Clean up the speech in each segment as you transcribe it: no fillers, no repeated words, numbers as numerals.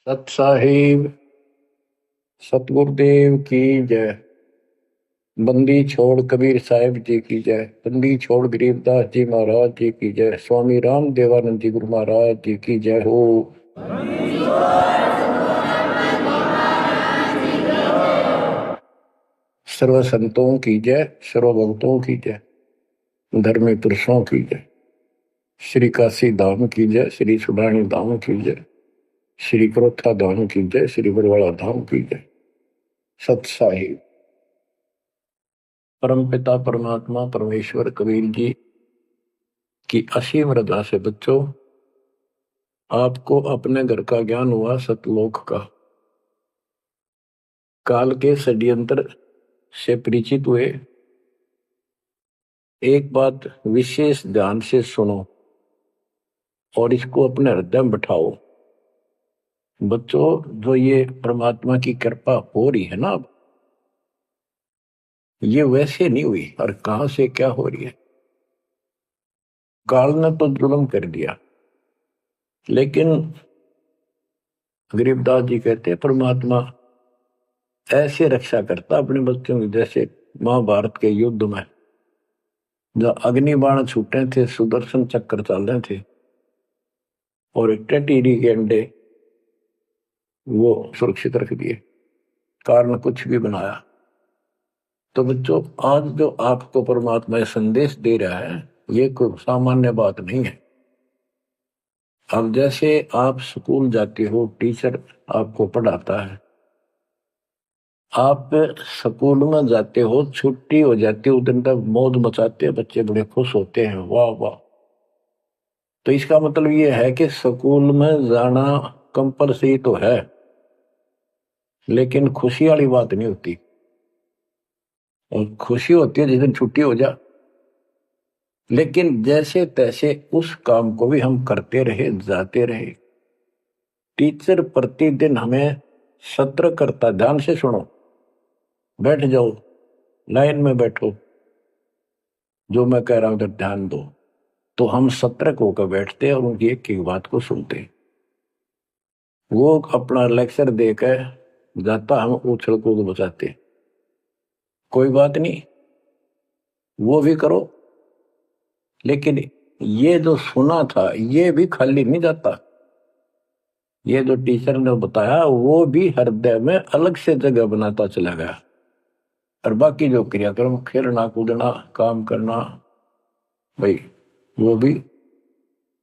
सत साहिब सतगुरुदेव की जय। बंदी छोड़ कबीर साहिब जी की जय। बंदी छोड़ गरीबदास जी महाराज जी की जय। स्वामी राम देवानंद जी गुरु महाराज जी की जय हो। सर्व संतों की जय, सर्व भक्तों की जय, धर्मी पुरुषों की जय। श्री काशी धाम की जय, श्री सुडानी धाम की जय, श्री क्रोथा धाम की जय, श्री बरवाड़ा धाम की जय। सत साहिब परमपिता परमात्मा परमेश्वर कबीर जी की असीम रजा से बच्चों, आपको अपने घर का ज्ञान हुआ सतलोक का। काल के षड्यंत्र से परिचित हुए। एक बात विशेष ध्यान से सुनो और इसको अपने हृदय में बिठाओ। बच्चों, जो ये परमात्मा की कृपा हो रही है ना, अब ये वैसे नहीं हुई। और कहां से क्या हो रही है? काल ने तो जुल्म कर दिया, लेकिन गरीबदास जी कहते हैं परमात्मा ऐसे रक्षा करता अपने बच्चों की, जैसे महाभारत के युद्ध में जब अग्निबाण छूटे थे, सुदर्शन चक्र चल रहे थे और टेटीरी के अंडे वो सुरक्षित रख दिए, कारण कुछ भी बनाया। तो बच्चों, आज जो आपको परमात्मा संदेश दे रहा है, ये कोई सामान्य बात नहीं है। अब जैसे आप स्कूल जाते हो, टीचर आपको पढ़ाता है, आप स्कूल में जाते हो, छुट्टी हो जाती है, उस दिन तक मौज मचाते हैं, बच्चे बड़े खुश होते हैं, वाह वाह। तो इसका मतलब ये है कि स्कूल में जाना कंपलसरी तो है, लेकिन खुशी वाली बात नहीं होती। और खुशी होती है जिस दिन छुट्टी हो जा। लेकिन जैसे तैसे उस काम को भी हम करते रहे, जाते रहे। टीचर प्रतिदिन हमें सत्र करता, ध्यान से सुनो, बैठ जाओ, लाइन में बैठो, जो मैं कह रहा हूं उधर ध्यान दो। तो हम सतर्क होकर बैठते और उनकी एक एक बात को सुनते। वो अपना लेक्चर देकर जाता, हम उछल कूद बचाते। कोई बात नहीं, वो भी करो, लेकिन ये जो सुना था ये भी खाली नहीं जाता। ये जो टीचर ने बताया वो भी हृदय में अलग से जगह बनाता चला गया। और बाकी जो क्रियाक्रम, खेलना कूदना, काम करना, भाई वो भी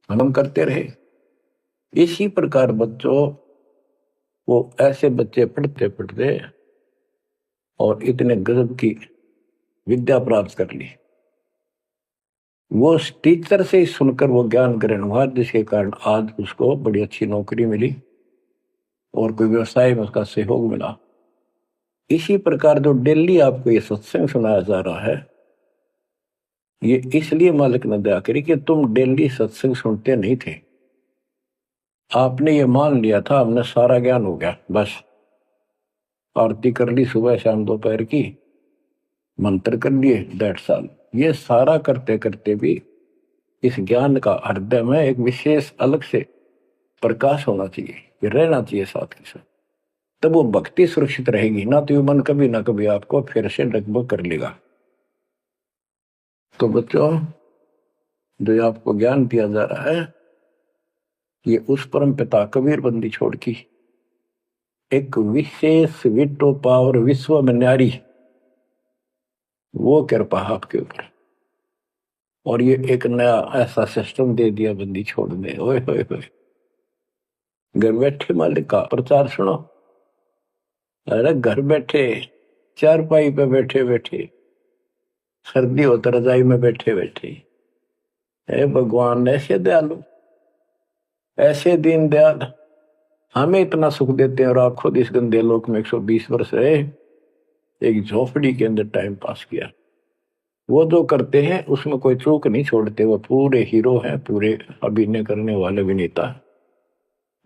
हम करते रहे। इसी प्रकार बच्चों, वो ऐसे बच्चे पढ़ते पढ़ते और इतने गजब की विद्या प्राप्त कर ली। वो टीचर से ही सुनकर वो ज्ञान ग्रहण हुआ, जिसके कारण आज उसको बड़ी अच्छी नौकरी मिली और कोई व्यवसाय में उसका सहयोग मिला। इसी प्रकार जो डेली आपको ये सत्संग सुनाया जा रहा है, ये इसलिए मालिक ने दया करी कि तुम डेली सत्संग सुनते नहीं थे। आपने ये मान लिया था हमने सारा ज्ञान हो गया, बस आरती कर ली सुबह शाम दोपहर की, मंत्र कर लिए, दैट्स ऑल। ये सारा करते करते भी इस ज्ञान का हृदय में एक विशेष अलग से प्रकाश होना चाहिए, ये रहना चाहिए साथ के साथ। तब वो भक्ति सुरक्षित रहेगी ना, तो ये मन कभी ना कभी आपको फिर से डगमग कर लेगा। तो बच्चों, जो आपको ज्ञान दिया जा रहा है, ये उस परम पिता कबीर बंदी छोड़ की एक विशेष विटो पावर, विश्व में न्यारी वो कृपा आपके ऊपर। और ये एक नया ऐसा सिस्टम दे दिया बंदी छोड़ने। ओए होए होए, घर बैठे मालिक का प्रचार सुनो। अरे घर बैठे, चारपाई पे बैठे बैठे, सर्दी हो तो रजाई में बैठे बैठे, हे भगवान ऐसे दयालु, ऐसे दीन दयाल, हमें इतना सुख देते हैं और आप खुद इस गंदे लोक में 120 वर्ष रहे, एक झोपड़ी के अंदर टाइम पास किया। वो जो करते हैं उसमें कोई चूक नहीं छोड़ते, वो पूरे हीरो हैं, पूरे अभिनय करने वाले अभिनेता।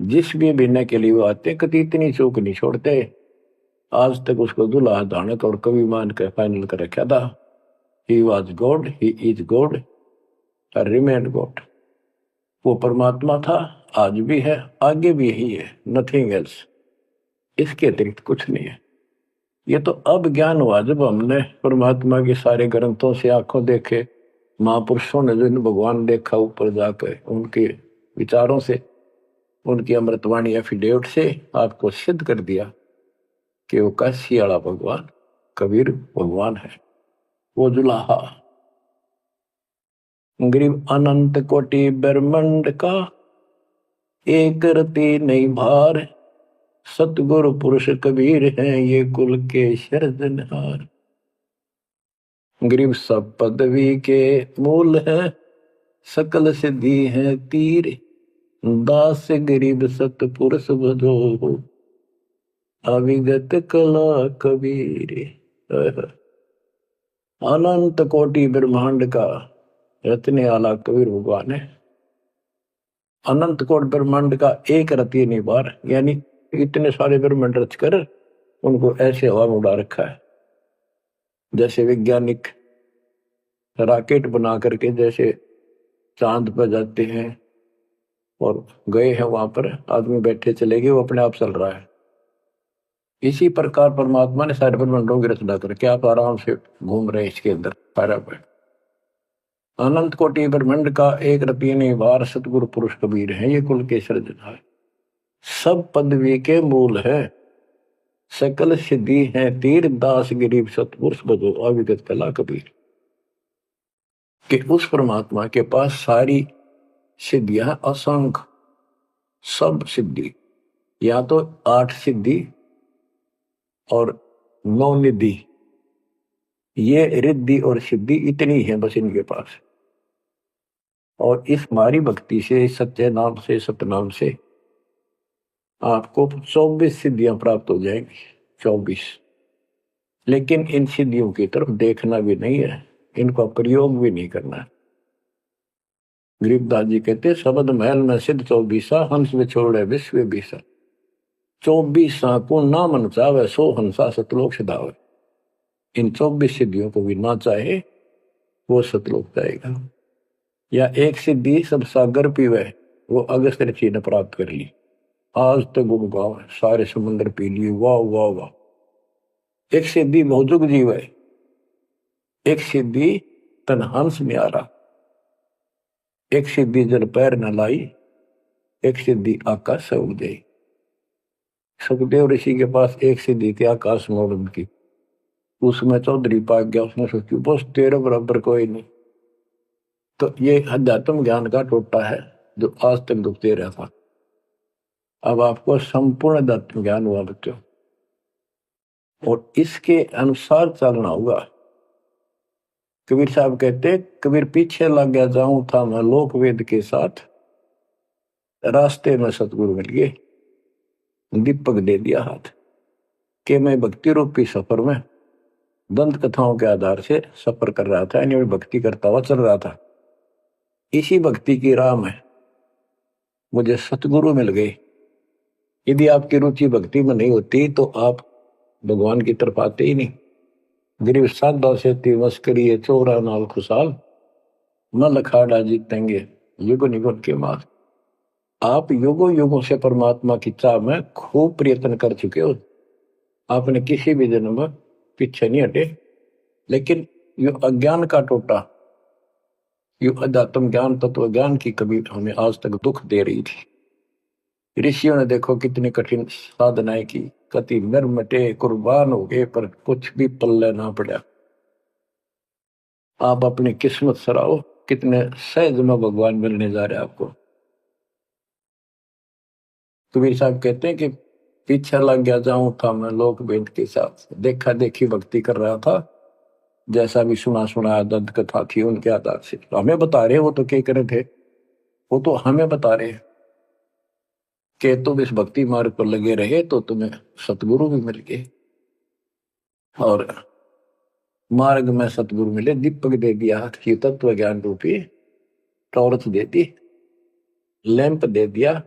जिस भी अभिनय के लिए वो आते हैं, कभी इतनी चूक नहीं छोड़ते। आज तक उसको दुल्हा दानक और कवि मान के फाइनल कर रखा था। He was God, he is God, remain God. वो परमात्मा था आज भी है, आगे भी यही है, नथिंग एल्स। इसके अतिरिक्त कुछ नहीं है। ये तो अब ज्ञान हुआ जब हमने परमात्मा के सारे ग्रंथों से आंखों देखे, महापुरुषों ने जिन भगवान देखा ऊपर जाकर, उनके विचारों से, उनकी अमृतवाणी एफिडेविट से आपको सिद्ध कर दिया कि वो काशी वाला भगवान कबीर भगवान है। वो जुलाहा गरीब अनंत कोटि ब्रह्मांड का एक रति नहीं भार, सतगुरु पुरुष कबीर हैं ये कुल के सिरजनहार। गरीब सब पदवी के मूल है, सकल सिद्धि है तीर, दास गरीब सतपुरुष भजो, अविगत कला कबीर। अनंत कोटि ब्रह्मांड का रत्ने वाला कबीर भगवान है। अनंत कोटि ब्रह्मांड का एक रति नहीं बार, यानी इतने सारे ब्रह्मांड रच कर उनको ऐसे हवा में उड़ा रखा है। जैसे वैज्ञानिक रॉकेट बना करके जैसे चांद पर जाते हैं और गए हैं, वहां पर आदमी बैठे चले गए, वो अपने आप चल रहा है। इसी प्रकार परमात्मा ने सारे ब्रह्मांडों की रचना करके आप आराम से घूम रहे इसके अंदर पैरा पर। अनंत कोटि ब्रह्मांड का एक रति नहीं बार, सतगुरु पुरुष कबीर है ये कुल के सिरजनहार। सब पदवी के मूल है, सकल सिद्धि है तीर, दास गरीब सतपुरुष भजो, अविगत कला कबीर। कि उस परमात्मा के पास सारी सिद्धियां, असंख्य सब सिद्धि, या तो 8 सिद्धि और 9 निधि, ये रिद्धि और सिद्धि इतनी है बस इनके पास। और इस हमारी भक्ति से, सत्य नाम से, सतनाम से आपको 24 सिद्धियां प्राप्त हो जाएंगी। 24। लेकिन इन सिद्धियों की तरफ देखना भी नहीं है, इनका प्रयोग भी नहीं करना है। गरीबदास जी कहते शब्द महल में सिद्ध 24, हंस में छोड़े विश्व बीसा। 24 को ना मन चावे, 100 हंसा सतलोक सिधावे। इन 24 सिद्धियों को भी ना चाहे वो सतलोक जाएगा। या एक सिद्धि सब सागर पीवे, वो अगस्त ऋषि ने प्राप्त कर ली। आज तक गुण गाँव सारे समुद्र पी लिए, वाह वाह वाह। एक सिद्धि मौजुग जीव है, एक सिद्धि तन हंस न्यारा, एक सिद्धि जल पैर न लाई, एक सिद्धि आकाश से उड़ गई। सुखदेव ऋषि के पास एक सिद्धि थी आकाश में उड़न की, उसमें चौधरी पाक गया, उसने सोची बस तेरे बराबर कोई नहीं। तो ये अध्यात्म ज्ञान का टोटा है जो आज तक दुखते रहा था। अब आपको संपूर्ण अध्यात्म ज्ञान हुआ बच्चों, और इसके अनुसार चलना होगा। कबीर साहब कहते, कबीर पीछे लग गया जाऊं था मैं लोक वेद के साथ, रास्ते में सतगुरु मिल गए, दीपक दे दिया हाथ, कि मैं भक्ति रूपी सफर में दंत कथाओं के आधार से सफर कर रहा था, यानी भक्ति करता हुआ चल रहा था। इसी भक्ति की राह में मुझे सतगुरु मिल गए। यदि आपकी रुचि भक्ति में नहीं होती तो आप भगवान की तरफ आते ही नहीं। गरीब साधा से तिवस करिए चोरा नाल खुशाल, न लखाड़ा जीतेंगे युग निगुण के माल। आप युगों युगों से परमात्मा की चाह में खूब प्रयत्न कर चुके हो, आपने किसी भी जन्म में पीछे नहीं हटे। लेकिन यो अज्ञान का टोटा, यो अध्यात्म ज्ञान, तत्व ज्ञान की कभी हमें आज तक दुख दे रही थी। ऋषियों ने देखो कितनी कठिन साधनाएं की, कति निर्मटे कुर्बान हो गए, पर कुछ भी पल्ले ना पड़ा। आप अपनी किस्मत सराहो, कितने सहज में भगवान मिलने जा रहे आपको। कबीर साहब कहते हैं कि पीछे लग गया जाऊं था मैं लोक वेद के साथ, देखा देखी भक्ति कर रहा था, जैसा भी सुना सुना दंत कथा थी उनके आधार से। तो हमें बता रहे, वो तो क्या करे थे, वो तो हमें बता रहे कि तुम इस भक्ति मार्ग पर लगे रहे तो तुम्हें सतगुरु भी मिल गए। और मार्ग में सतगुरु मिले, दीपक दे दिया, तत्व ज्ञान रूपी टॉर्च दे दी, लैंप दे दिया,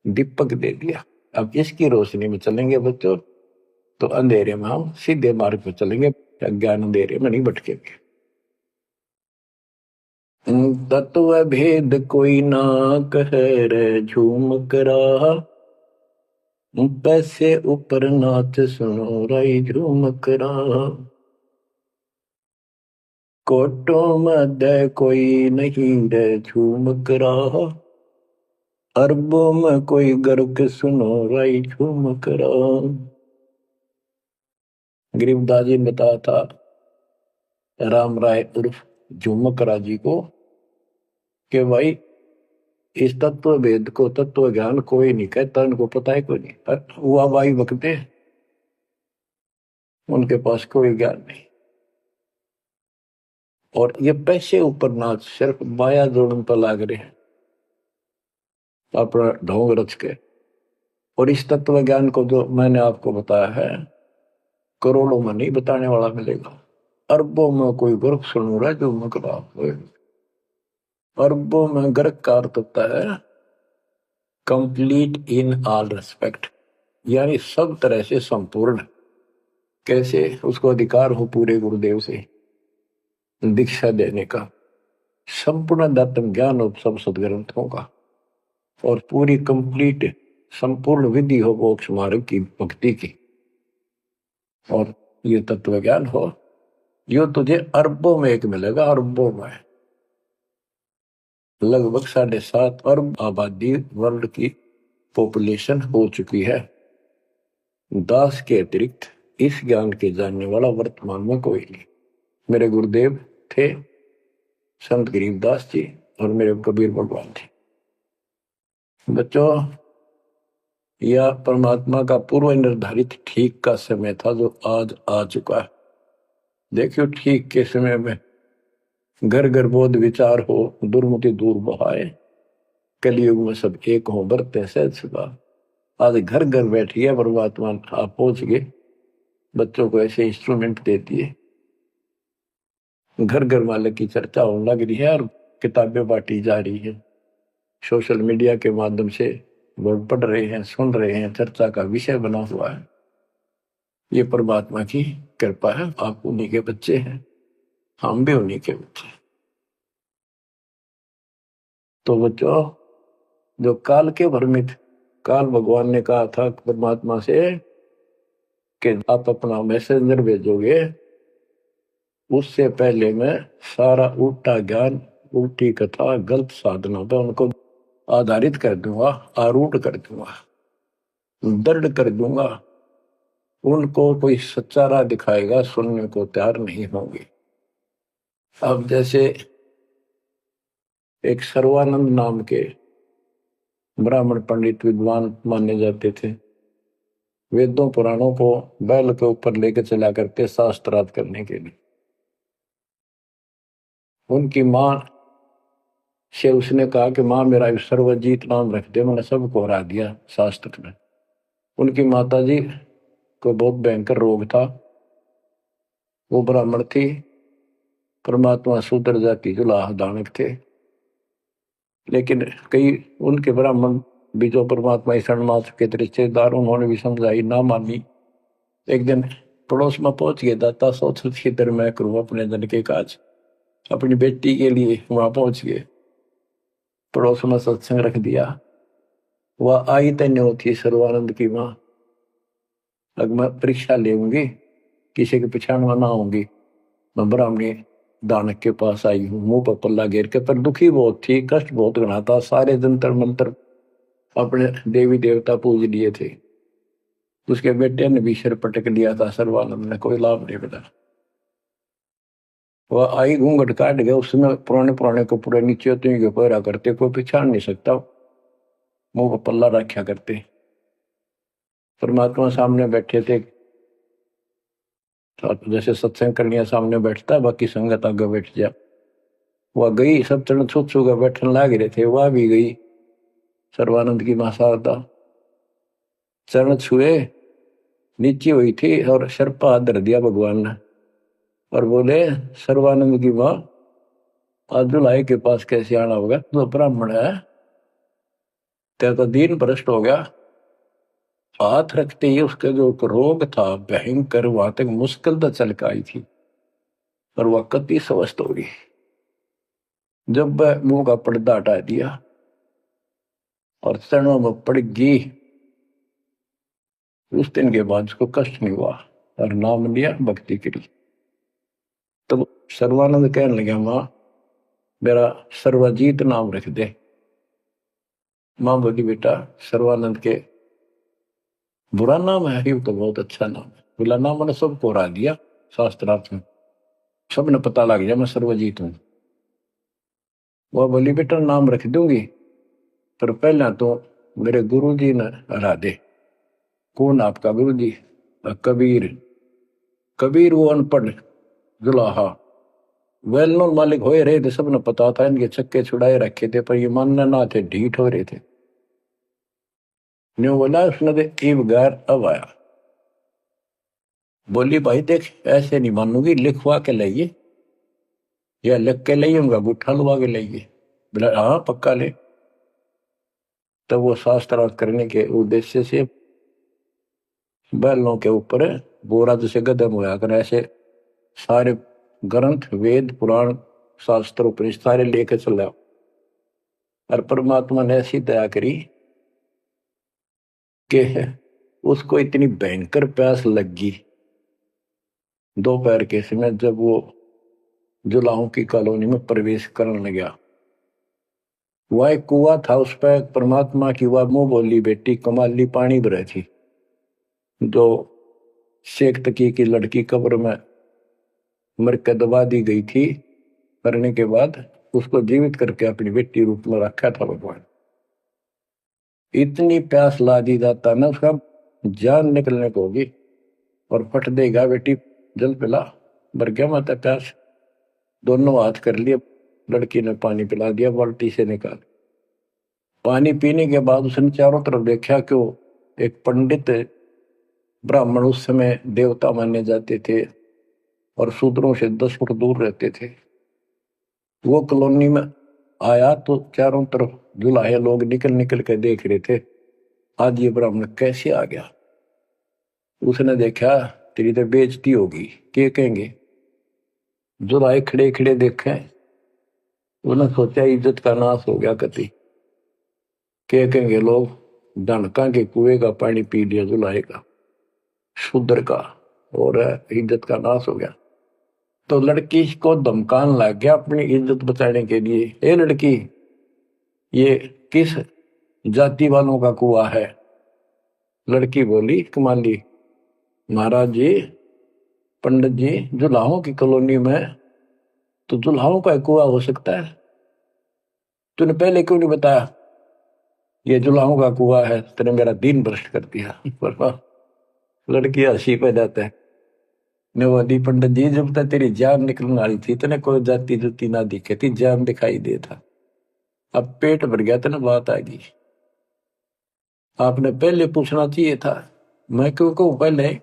दीपक दे दिया। अब इसकी रोशनी में चलेंगे बच्चों तो अंधेरे में हम सीधे मार्ग पर चलेंगे, अज्ञान अंधेरे में नहीं भटकेंगे। तत्व भेद कोई ना कह रे झूम करा, पैसे ऊपर नाथ सुनो राई झूम करा। कोटों मध्य कोई नहीं रे झूम करा, अरबों में कोई गर्क सुनो राई झूम करा। गरीबदास जी ने बताया था राम राय उर्फ झूमकरा जी को कि भाई इस तत्व वेद को तत्व ज्ञान कोई नहीं कहता, उनको पता है कोई नहीं, हुआ भाई बकते उनके पास कोई ज्ञान नहीं। और ये पैसे ऊपर नाच सिर्फ माया जोड़न पर लाग रहे हैं अपना ढोंग रच के। और इस तत्व ज्ञान को जो मैंने आपको बताया है करोड़ों में नहीं बताने वाला मिलेगा, अरबों में कोई गर्क सुन रहा है जो मकरा। अरबों में गर्क का अर्थ होता है कंप्लीट इन ऑल रेस्पेक्ट, यानी सब तरह से संपूर्ण। कैसे उसको अधिकार हो पूरे गुरुदेव से दीक्षा देने का, संपूर्ण दातम ज्ञान हो सब सदग्रंथों का, और पूरी कंप्लीट संपूर्ण विधि हो मोक्ष मार्ग की भक्ति की, और ये तत्व ज्ञान हो, यो तुझे अरबों में एक मिलेगा। अरबों में लगभग 7.5 अरब आबादी वर्ल्ड की पॉपुलेशन हो चुकी है। दास के अतिरिक्त इस ज्ञान के जानने वाला वर्तमान में कोई नहीं। मेरे गुरुदेव थे संत गरीबदास जी और मेरे कबीर भगवान थे। बच्चों, यह परमात्मा का पूर्व निर्धारित ठीक का समय था जो आज आ चुका है। देखियो ठीक के समय में घर घर बोध विचार हो, दुर्मति दूर बहाए, कलयुग में सब एक हो बरते सहज सुखा। आज घर घर बैठी है परमात्मा, आप पहुंच गए, बच्चों को ऐसे इंस्ट्रूमेंट दे दिए, घर घर मालिक की चर्चा होने लग रही है और किताबें बांटी जा रही है। सोशल मीडिया के माध्यम से लोग पढ़ रहे हैं, सुन रहे हैं, चर्चा का विषय बना हुआ है। ये परमात्मा की कृपा है। आप उन्हीं के बच्चे हैं, हम भी उन्हीं के बच्चे। तो बच्चों, जो काल के भ्रमित, काल भगवान ने कहा था परमात्मा से कि आप अपना मैसेंजर भेजोगे, उससे पहले मैं सारा उल्टा ज्ञान, उल्टी कथा, गलत साधना पे उनको आधारित कर दूंगा, आरूढ़ कर दूंगा, दृढ़ कर दूंगा। उनको कोई सच्चा राह दिखाएगा, सुनने को तैयार नहीं होंगे। अब जैसे एक सर्वानंद नाम के ब्राह्मण पंडित विद्वान माने जाते थे, वेदों पुराणों को बैल के ऊपर लेकर चला करते शास्त्रार्थ करने के लिए। उनकी मां से उसने कहा कि मां मेरा सर्वजीत नाम रख दे, मैंने सबको हरा दिया शास्त्र में। उनकी माता जी को बहुत भयंकर रोग था, वो ब्राह्मण थी, परमात्मा शूद्र जाति जुलाह दानक थे। लेकिन कई उनके ब्राह्मण भी जो परमात्मा ईश्वर मात के रिश्तेदार, उन्होंने भी समझाई, ना मानी। एक दिन पड़ोस में पहुंच गए, दाता सोच इधर मैं करूं अपने धन के काज, अपनी बेटी के लिए वहां पहुंच गए। पड़ोस में सत्संग रख दिया। वह आई तन्य थी सर्वानंद की मां, अब मैं परीक्षा लेंगी, किसी के पिछाड़ में ना होंगी। मैं ब्राह्मणी दानक के पास आई हूँ, मुंह पर पल्ला घेर के, पर दुखी बहुत थी, कष्ट बहुत घना था। सारे जंतर मंत्र अपने देवी देवता पूज लिए थे। उसके बेटे ने भी सिर पटक लिया था, सर्वानंद ने कोई लाभ नहीं मिला। वह आई, घूंघट काट गया, उसमें पुराने पुराने कपड़े नीचे तो पहरा करते, कोई पिछाड़ नहीं सकता, मुंह पर पल्ला रखा करते। परमात्मा सामने बैठे थे, जैसे सत्संग करने सामने बैठता है, बाकी संगत आगे बैठ जा। वह गई, सब चरण छू छू कर बैठने लाग रहे थे, वह भी गई। सर्वानंद की मां शारदा चरण छुए, नीचे हुई थी और सिर पर हाथ धर दिया भगवान ने और बोले, सर्वानंद की मां, आज दुल्हाई के पास कैसे आना होगा, तो ब्राह्मण है, तेरा तो दीन भ्रष्ट हो गया। हाथ रखते ही उसका जो रोग था भयंकर, वहां तक मुश्किल तो चल के आई थी, पर वह कति स्वस्थ हो गई। जब वह मुंह का पर्दा हटा दिया और चरणों में पड़ गई, उस दिन के बाद उसको कष्ट नहीं हुआ और नाम लिया, भक्ति करी। तब सर्वानंद कहने लगा, मां मेरा सर्वजीत नाम रख दे। मां बोली, बेटा सर्वानंद के बुरा नाम है, ये तो बहुत अच्छा नाम है। बोला, नाम मैंने सबको हरा दिया शास्त्रार्थ में, सबने पता लग गया मैं सर्वजीत हूं। वह बोली, बेटा नाम रख दूंगी, पर पहले तो मेरे गुरु जी ने हरा दे। कौन आपका गुरु जी? कबीर। कबीर वो अनपढ़ जुलाहा, वेल नोन मालिक हो रहे थे, सबने पता था, इनके चक्के छुड़ाए रखे थे, पर ये मानना ना थे, ढीठ हो रहे थे। न्यू बोला उसने तो ईब गैर अब आया। बोली, भाई देख ऐसे नहीं मानूंगी, लिखवा के लाइए, या लिख के लाइए, उनका गुठा लुवा के लाइए। बोला, हाँ पक्का ले। तब वो शास्त्रार्थ करने के उद्देश्य से बैलों के ऊपर बोरा जैसे गदम होया कर, ऐसे सारे ग्रंथ वेद पुराण शास्त्र उपनिषद सारे लेकर चला। और परमात्मा ने ऐसी दया करी कि उसको इतनी भयंकर प्यास लगी दोपहर के समय, जब वो जुलाहों की कॉलोनी में प्रवेश करने लगा। वह एक कुआ था, उस पर परमात्मा की वह मुंह बोली बेटी कमाली पानी भरे थी, जो शेख तकी की लड़की कब्र में मर के दबा दी गई थी, करने के बाद उसको जीवित करके अपनी बेटी रूप में रखा था भगवान। इतनी प्यास ला दी जाता ना, उसका जान निकलने को होगी और फट देगा, बेटी जल पिला। मर गया माता प्यास। दोनों हाथ कर लिए, लड़की ने पानी पिला दिया बाल्टी से निकाल। पानी पीने के बाद उसने चारों तरफ देखा कि वो एक पंडित ब्राह्मण, उस समय देवता माने जाते थे और शूद्रों से 10 फुट दूर रहते थे, वो कॉलोनी में आया तो चारों तरफ जुलाहे लोग निकल निकल के देख रहे थे, आज ये ब्राह्मण कैसे आ गया। उसने देखा, तेरी तो बेइज्जती होगी, क्या कहेंगे। जुलाहे खड़े खड़े देखे, उन्होंने सोचा इज्जत का नाश हो गया कति, क्या कहेंगे लोग, डनका के कुएं का पानी पी लिया जुलाहे का, शूद्र का, और इज्जत का नाश हो गया। तो लड़की को धमकान लग गया अपनी इज्जत बचाने के लिए, ए लड़की ये किस जाति वालों का कुआ है? लड़की बोली, कमाली महाराज जी, पंडित जी, जुलाहों की कॉलोनी में तो जुलाहों का कुआ हो सकता है, तूने पहले क्यों नहीं बताया ये जुलाहों का कुआ है? तेने मेरा दिन भ्रष्ट कर दिया। लड़की हंसी पे जाता है, ने बोली, पंडित जी जब तक तेरी जान निकलने वाली थी तने कोई जाति जुती ना दिखे थी, जान दिखाई दे था, अब पेट भर गया था ना, बात आ गई। आपने पहले पूछना चाहिए था, मैं क्यों कहूं पहले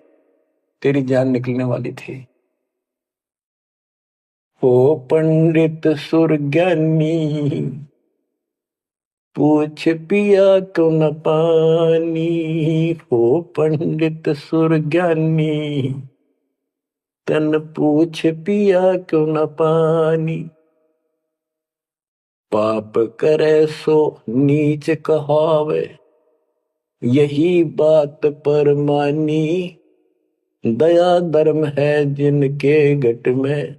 तेरी जान निकलने वाली थी। ओ पंडित सुरज्ञानी, पूछ पिया क्यों न पानी, हो पंडित सुरज्ञानी, तन पूछ पिया क्यों न पानी। पाप करे सो नीच कहावे, यही बात पर मानी, दया धर्म है जिनके घट में,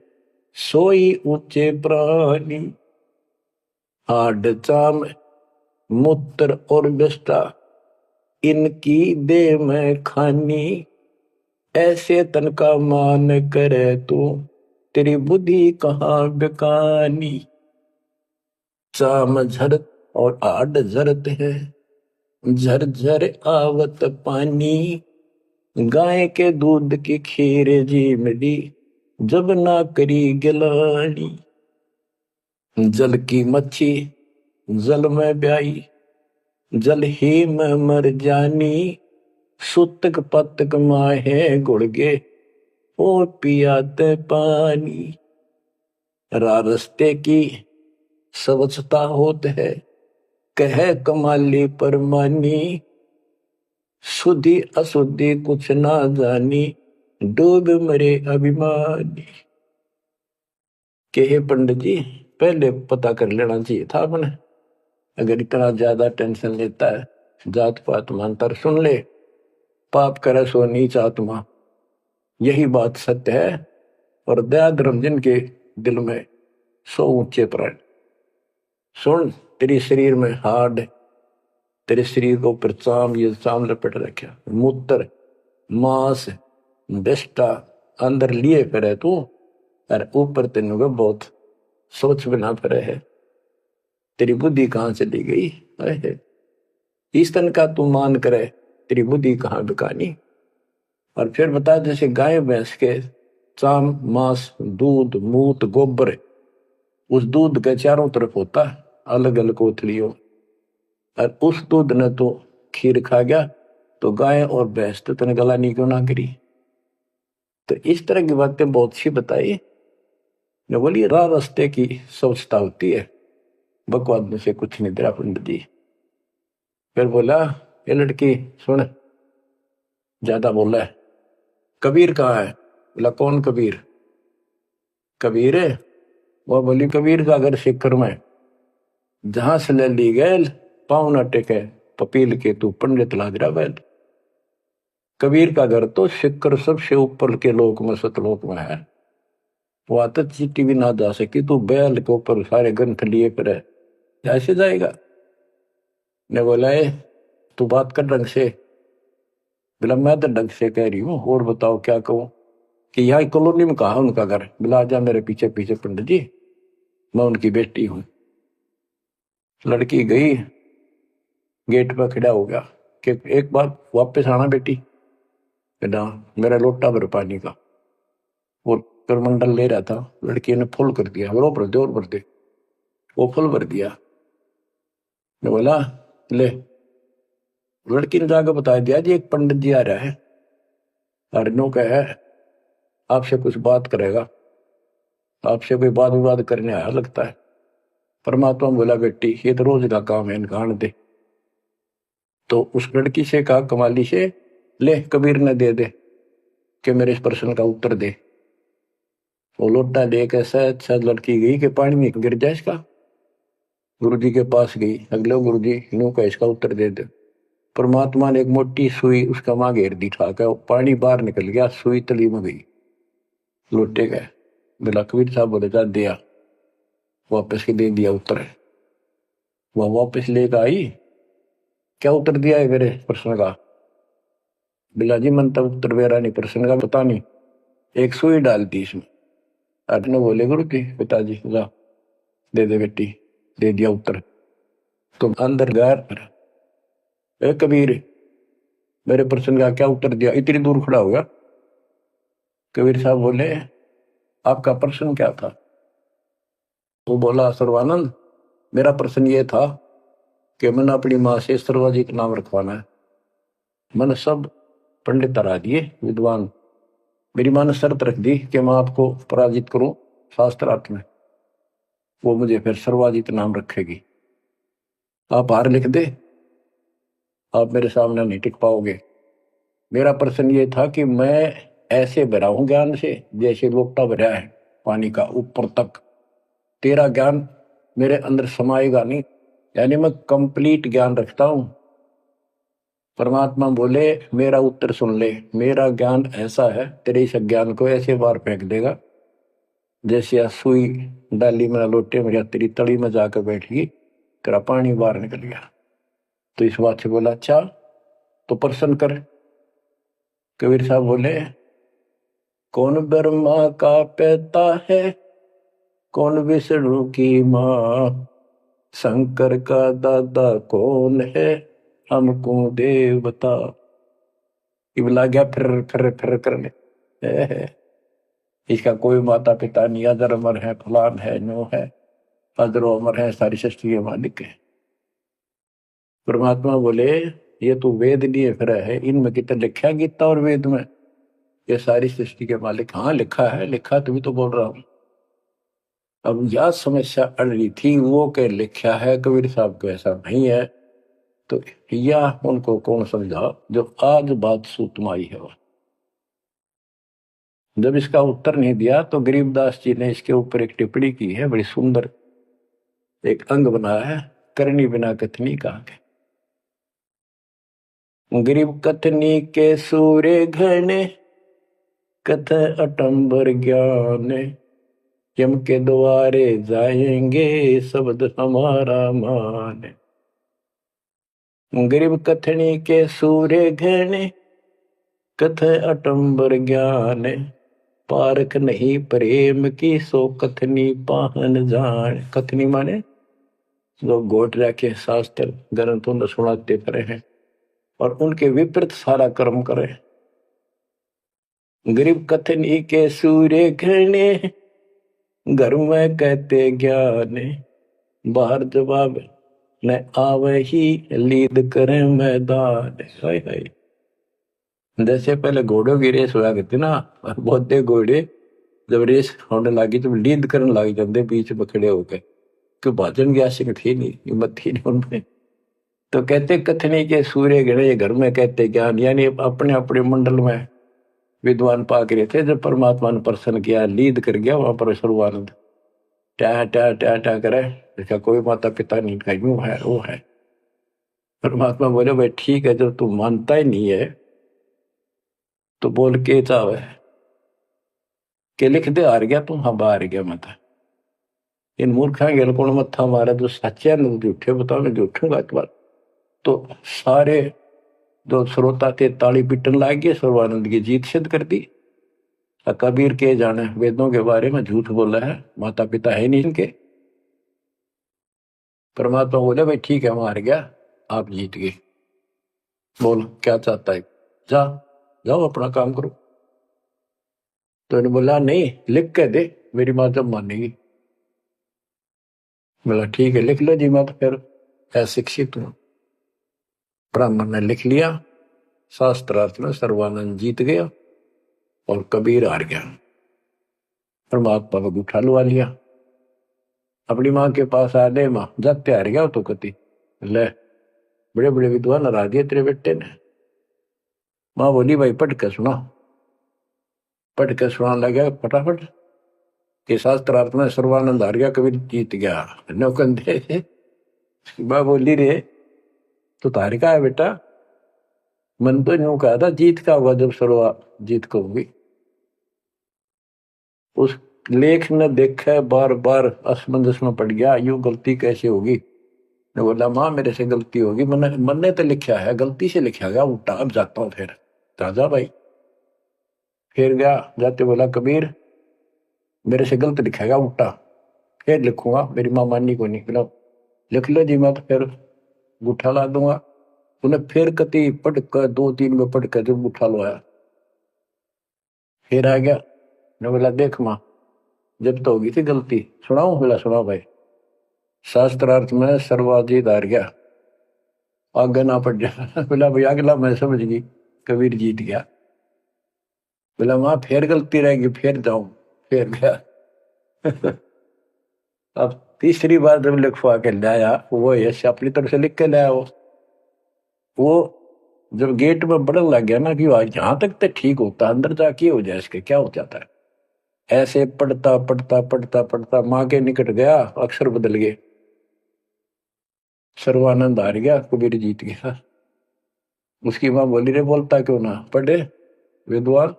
सोई ऊंचे प्राणी। हाड चाम मूत्र और विष्ठा, इनकी दे में खानी, ऐसे तन का मान करे तू, तेरी बुद्धि कहाँ बेकानी। चाम झरत और आड झरत है, झरझर आवत पानी, गाय के दूध की खीर जी मिली, जब ना करी गिलानी। जल की मच्छी जल में ब्याई, जल ही में मर जानी, सुतक पतक माहे गुड़गे, ओ पियाते पानी। रास्ते की स्वच्छता होत है, कह कमाली परमानी, शुद्धि अशुद्धि कुछ ना जानी, डूब मरे अभिमानी। के पंडित जी, पहले पता कर लेना चाहिए था अपने। अगर इतना ज्यादा टेंशन लेता है, जात पात मानतर सुन ले, पाप करे सो नीच आत्मा, यही बात सत्य है। और दया धर्म जिनके दिल में सो ऊंचे प्राण। सुन, तेरे शरीर में हाड, तेरे शरीर को ऊपर चाम, ये चाम लपेट रखा, मूत्र मांस डिस्टा अंदर लिए फिरे तू, और ऊपर तेन को बहुत सोच बना फिरे है। तेरी बुद्धि कहाँ चली गई है? इस तन का तू मान करे, तेरी बुद्धि कहाँ बिकानी। और फिर बता, जैसे गाय भैंस के चाम मांस दूध मूत गोबर, उस दूध के चारों तरफ होता है अलग अलग कोथलियों, और उस दूध ने तो खीर खा गया, तो गाय और भैंस तो तने गलानी क्यों ना करी। तो इस तरह की बातें बहुत सी बताई। ने बोली राह रास्ते की सोचता होती है, बकवाद में से कुछ नहीं तेरा पंडित जी। फिर बोला, ये लड़की सुन, ज्यादा बोला है, कबीर कहाँ है? बोला कौन कबीर? कबीर है? वो बोली कबीर का घर शिखर में, जहां से ले ली गए पाँव न टेके पपील के तू पंडित लाग रहा बैल। कबीर का घर तो शिखर सबसे ऊपर के लोक में सतलोक में है, वहां तक चीटी भी ना जा सकी, तू बैल के ऊपर सारे ग्रंथ लिए फिर ऐसे जाएगा। ने बोला तू बात कर ढंग से। बोला मैं तो ढंग से कह रही हूँ, और बताओ क्या कहूँ। कि यहाँ कॉलोनी में कहा उनका घर? बोला जा मेरे पीछे पीछे पंडित जी, मैं उनकी बेटी हूँ। लड़की गई, गेट पर खड़ा हो गया कि एक बार वापस आना बेटी। कहना मेरा लोटा भर पानी का, और करमंडल ले रहा था, लड़की ने फुल कर दिया, और भर दे और भर दे, वो फुल भर दिया। ने बोला ले, लड़की ने जाकर बता दिया जी एक पंडित जी आ रहा है, अरनो का है, आपसे कुछ बात करेगा, आपसे कोई बात विवाद करने आया लगता है। परमात्मा बोला बेटी ये तो रोज का काम है, इनका आने दे। तो उस लड़की से कहा कमाली से, ले कबीर ने दे दे कि मेरे इस प्रश्न का उत्तर दे। वो लोटा दे कैसा अच्छा, लड़की गई कि पानी में गिर जाए इसका। गुरुजी के पास गई, अगले गुरुजी नो का इसका उत्तर दे दे। परमात्मा ने एक मोटी सुई उसका मां घेर दी, ठाका पानी बाहर निकल गया, सुई तली में गई, लोटे गए। बोला कबीर साहब बोले जा दिया, वापस के दे दिया उत्तर। वह वापस लेकर आई, क्या उत्तर दिया है मेरे प्रश्न का? बिला जी मन तब उत्तर मेरा नहीं, प्रश्न का पता नहीं, एक सुई डाल दी इसमें। अर्जुन बोले गुरु जी पिताजी जा दे दे बेटी, दे दिया उत्तर। तो अंदर गैर कबीर मेरे प्रश्न का क्या उत्तर दिया, इतनी दूर खड़ा हो गया। कबीर साहब बोले आपका प्रश्न क्या था? वो बोला सर्वानंद मेरा प्रश्न ये था कि मैंने अपनी माँ से सर्वाजी का नाम रखवाना है। मैंने सब पंडित हरा दिए विद्वान, मेरी माँ ने शर्त रख दी कि मैं आपको पराजित करूं शास्त्रार्थ में, वो मुझे फिर सर्वाजित नाम रखेगी। आप हार लिख दे, आप मेरे सामने नहीं टिक पाओगे। मेरा प्रश्न ये था कि मैं ऐसे भरा हूं ज्ञान से जैसे लोटा भरा है पानी का ऊपर तक, तेरा ज्ञान मेरे अंदर समाएगा नहीं, यानी मैं कंप्लीट ज्ञान रखता हूं। परमात्मा बोले मेरा उत्तर सुन ले, मेरा ज्ञान ऐसा है तेरे इस ज्ञान को ऐसे बार फेंक देगा जैसे सुई डाली में लोटे में तेरी तली में जाकर बैठ गई, तेरा पानी बाहर निकल गया। तो इस बात से बोला अच्छा तो प्रश्न कर। कबीर साहब बोले कौन ब्रह्मा का पिता है, कौन विष्णु की माँ, शंकर का दादा कौन है, हमको देव बता। इबला गया फिर फिर करने, इसका कोई माता पिता नहीं, अजर अमर है, फलान है, नो है, अजरो अमर है, सारी सृष्टि के मालिक है। परमात्मा बोले ये तो वेद लिए फिर है, इनमें कितना लिखा गीता और वेद में ये सारी सृष्टि के मालिक? हाँ लिखा है, लिखा तभी तो बोल रहा हूं। अब यह समस्या अड़ रही थी, वो के लिखा है कबीर साहब को ऐसा नहीं है, तो यह उनको कौन समझा जो आज बात सूतम आई है। जब इसका उत्तर नहीं दिया तो गरीबदास जी ने इसके ऊपर एक टिप्पणी की है बड़ी सुंदर, एक अंग बनाया है, करनी बिना कथनी कहा के। गरीब कथनी के सूर्य घने, कथ अटंबर ज्ञान, यम के द्वारे जाएंगे शब्द हमारा मान। गरीब कथनी के सूर्य घने, कथ अटंबर ज्ञान, पारख नहीं प्रेम की सो कथनी पाहन जान। कथनी माने जो गोट रखे शास्त्र ग्रंथों ने सुनाते पड़े हैं और उनके विपरीत सारा कर्म करे। गरीब कथनी के सूर्य घने, घर में कहते ज्ञान, बाहर जवाब न आवे ही लीद करे मैदान। हाय हाय। जैसे पहले घोड़ों की रेस हुआ करती ना, और बहुत घोड़े जब रेस होने लगी तो लीद करने लग जाते बीच में खड़े होकर, क्यों भाजन की आशिक थी नहीं, हिम्मत थी नहीं उनमें। तो कहते कथनी के सूर्य घने, घर में कहते ज्ञान, यानी अपने अपने मंडल में विद्वान पाक रहे थे। जब परमात्मा ने प्रसन्न किया, लीद कर गया वहां पर सर्वानंद ट्या ट्या ट्या ट्या करे, इसका कोई माता पिता नहीं, का यूं है वो है। परमात्मा बोले भाई ठीक है, जब तू मानता ही नहीं है तो बोल के चाहे के लिख दे, हार गया तू, हाँ बाहर गया मत। इन मूर्खा गेल कौन मत्था मारा, जो सच्चे न झूठे बताओ, मैं झूठूंगा इस बार। तो सारे जो श्रोता थे ताली पीटन लाग गए, सर्वानंद की जीत सिद्ध कर दी। कबीर के जाने वेदों के बारे में झूठ बोला है, माता पिता है नहीं इनके। परमात्मा बोले भाई ठीक है, हार गया, आप जीत गए, बोल क्या चाहता है, जा जाओ अपना काम करो। तो इन्होंने बोला नहीं, लिख के दे, मेरी माँ जब मानेगी। बोला ठीक है लिख लो जी, मैं तो फिर अशिक्षित हूं। ब्राह्मण ने लिख लिया, शास्त्रार्थ में सर्वानंद जीत गया और कबीर हार गया। परमात्मा को उठा लुआ लिया, अपनी माँ के पास आ गए, माँ जाते हार गया तो कति ले, बड़े बड़े विद्वान हरा दिए तेरे बेटे ने। माँ बोली भाई पढ़ के सुना, पढ़ के सुनाने लगा फटाफट कि शास्त्रार्थ में सर्वानंद हार गया, कबीर जीत गया। नौकंदे माँ बोली रे तो तार का है बेटा, मन तो यूं कहा था जीत का होगा जब सर्वा जीत को होगी। उस लेख ने देखा, बार बार असमंजस में पड़ गया, यूं गलती कैसे होगी। ने बोला माँ मेरे से गलती होगी, मन ने तो लिखा है, गलती से लिखा गया उल्टा, अब जाता हूं फिर। राजा भाई फिर गया, जाते बोला कबीर मेरे से गलत लिखेगा उल्टा, फिर लिखूंगा, मेरी माँ माननी को नहीं। बोला लिख लो जी, मैं तो फिर गुठा ला दूंगा। उन्हें फिर कति पढ़ कर 2-3 में पढ़ कर जब गुठा लो आया, फिर आ गया। ने बोला देख माँ जब तो होगी थी गलती, सुनाऊ। बोला सुनाओ भाई। शास्त्रार्थ में सर्वाजीत हार गया, आगे ना पड़ जा। बोला भाई अगला मैं समझ गई, कबीर जीत गया। बोला माँ फिर गलती रहेगी, फिर जाऊं, फिर गया। अब तीसरी बार जब लिखवा के लाया, वो यश अपनी तरफ से लिख के लाया। वो जब गेट में बढ़ने लग गया ना कि यहां तक तो ठीक होता, अंदर जाके हो जाए इसके क्या हो जाता है। ऐसे पढ़ता पढ़ता पढ़ता पढ़ता माँ के निकट गया, अक्षर बदल गए, सर्वानंद हार गया, कबीर जीत गया। उसकी माँ बोली रे बोलता क्यों ना, पढ़े विद्वान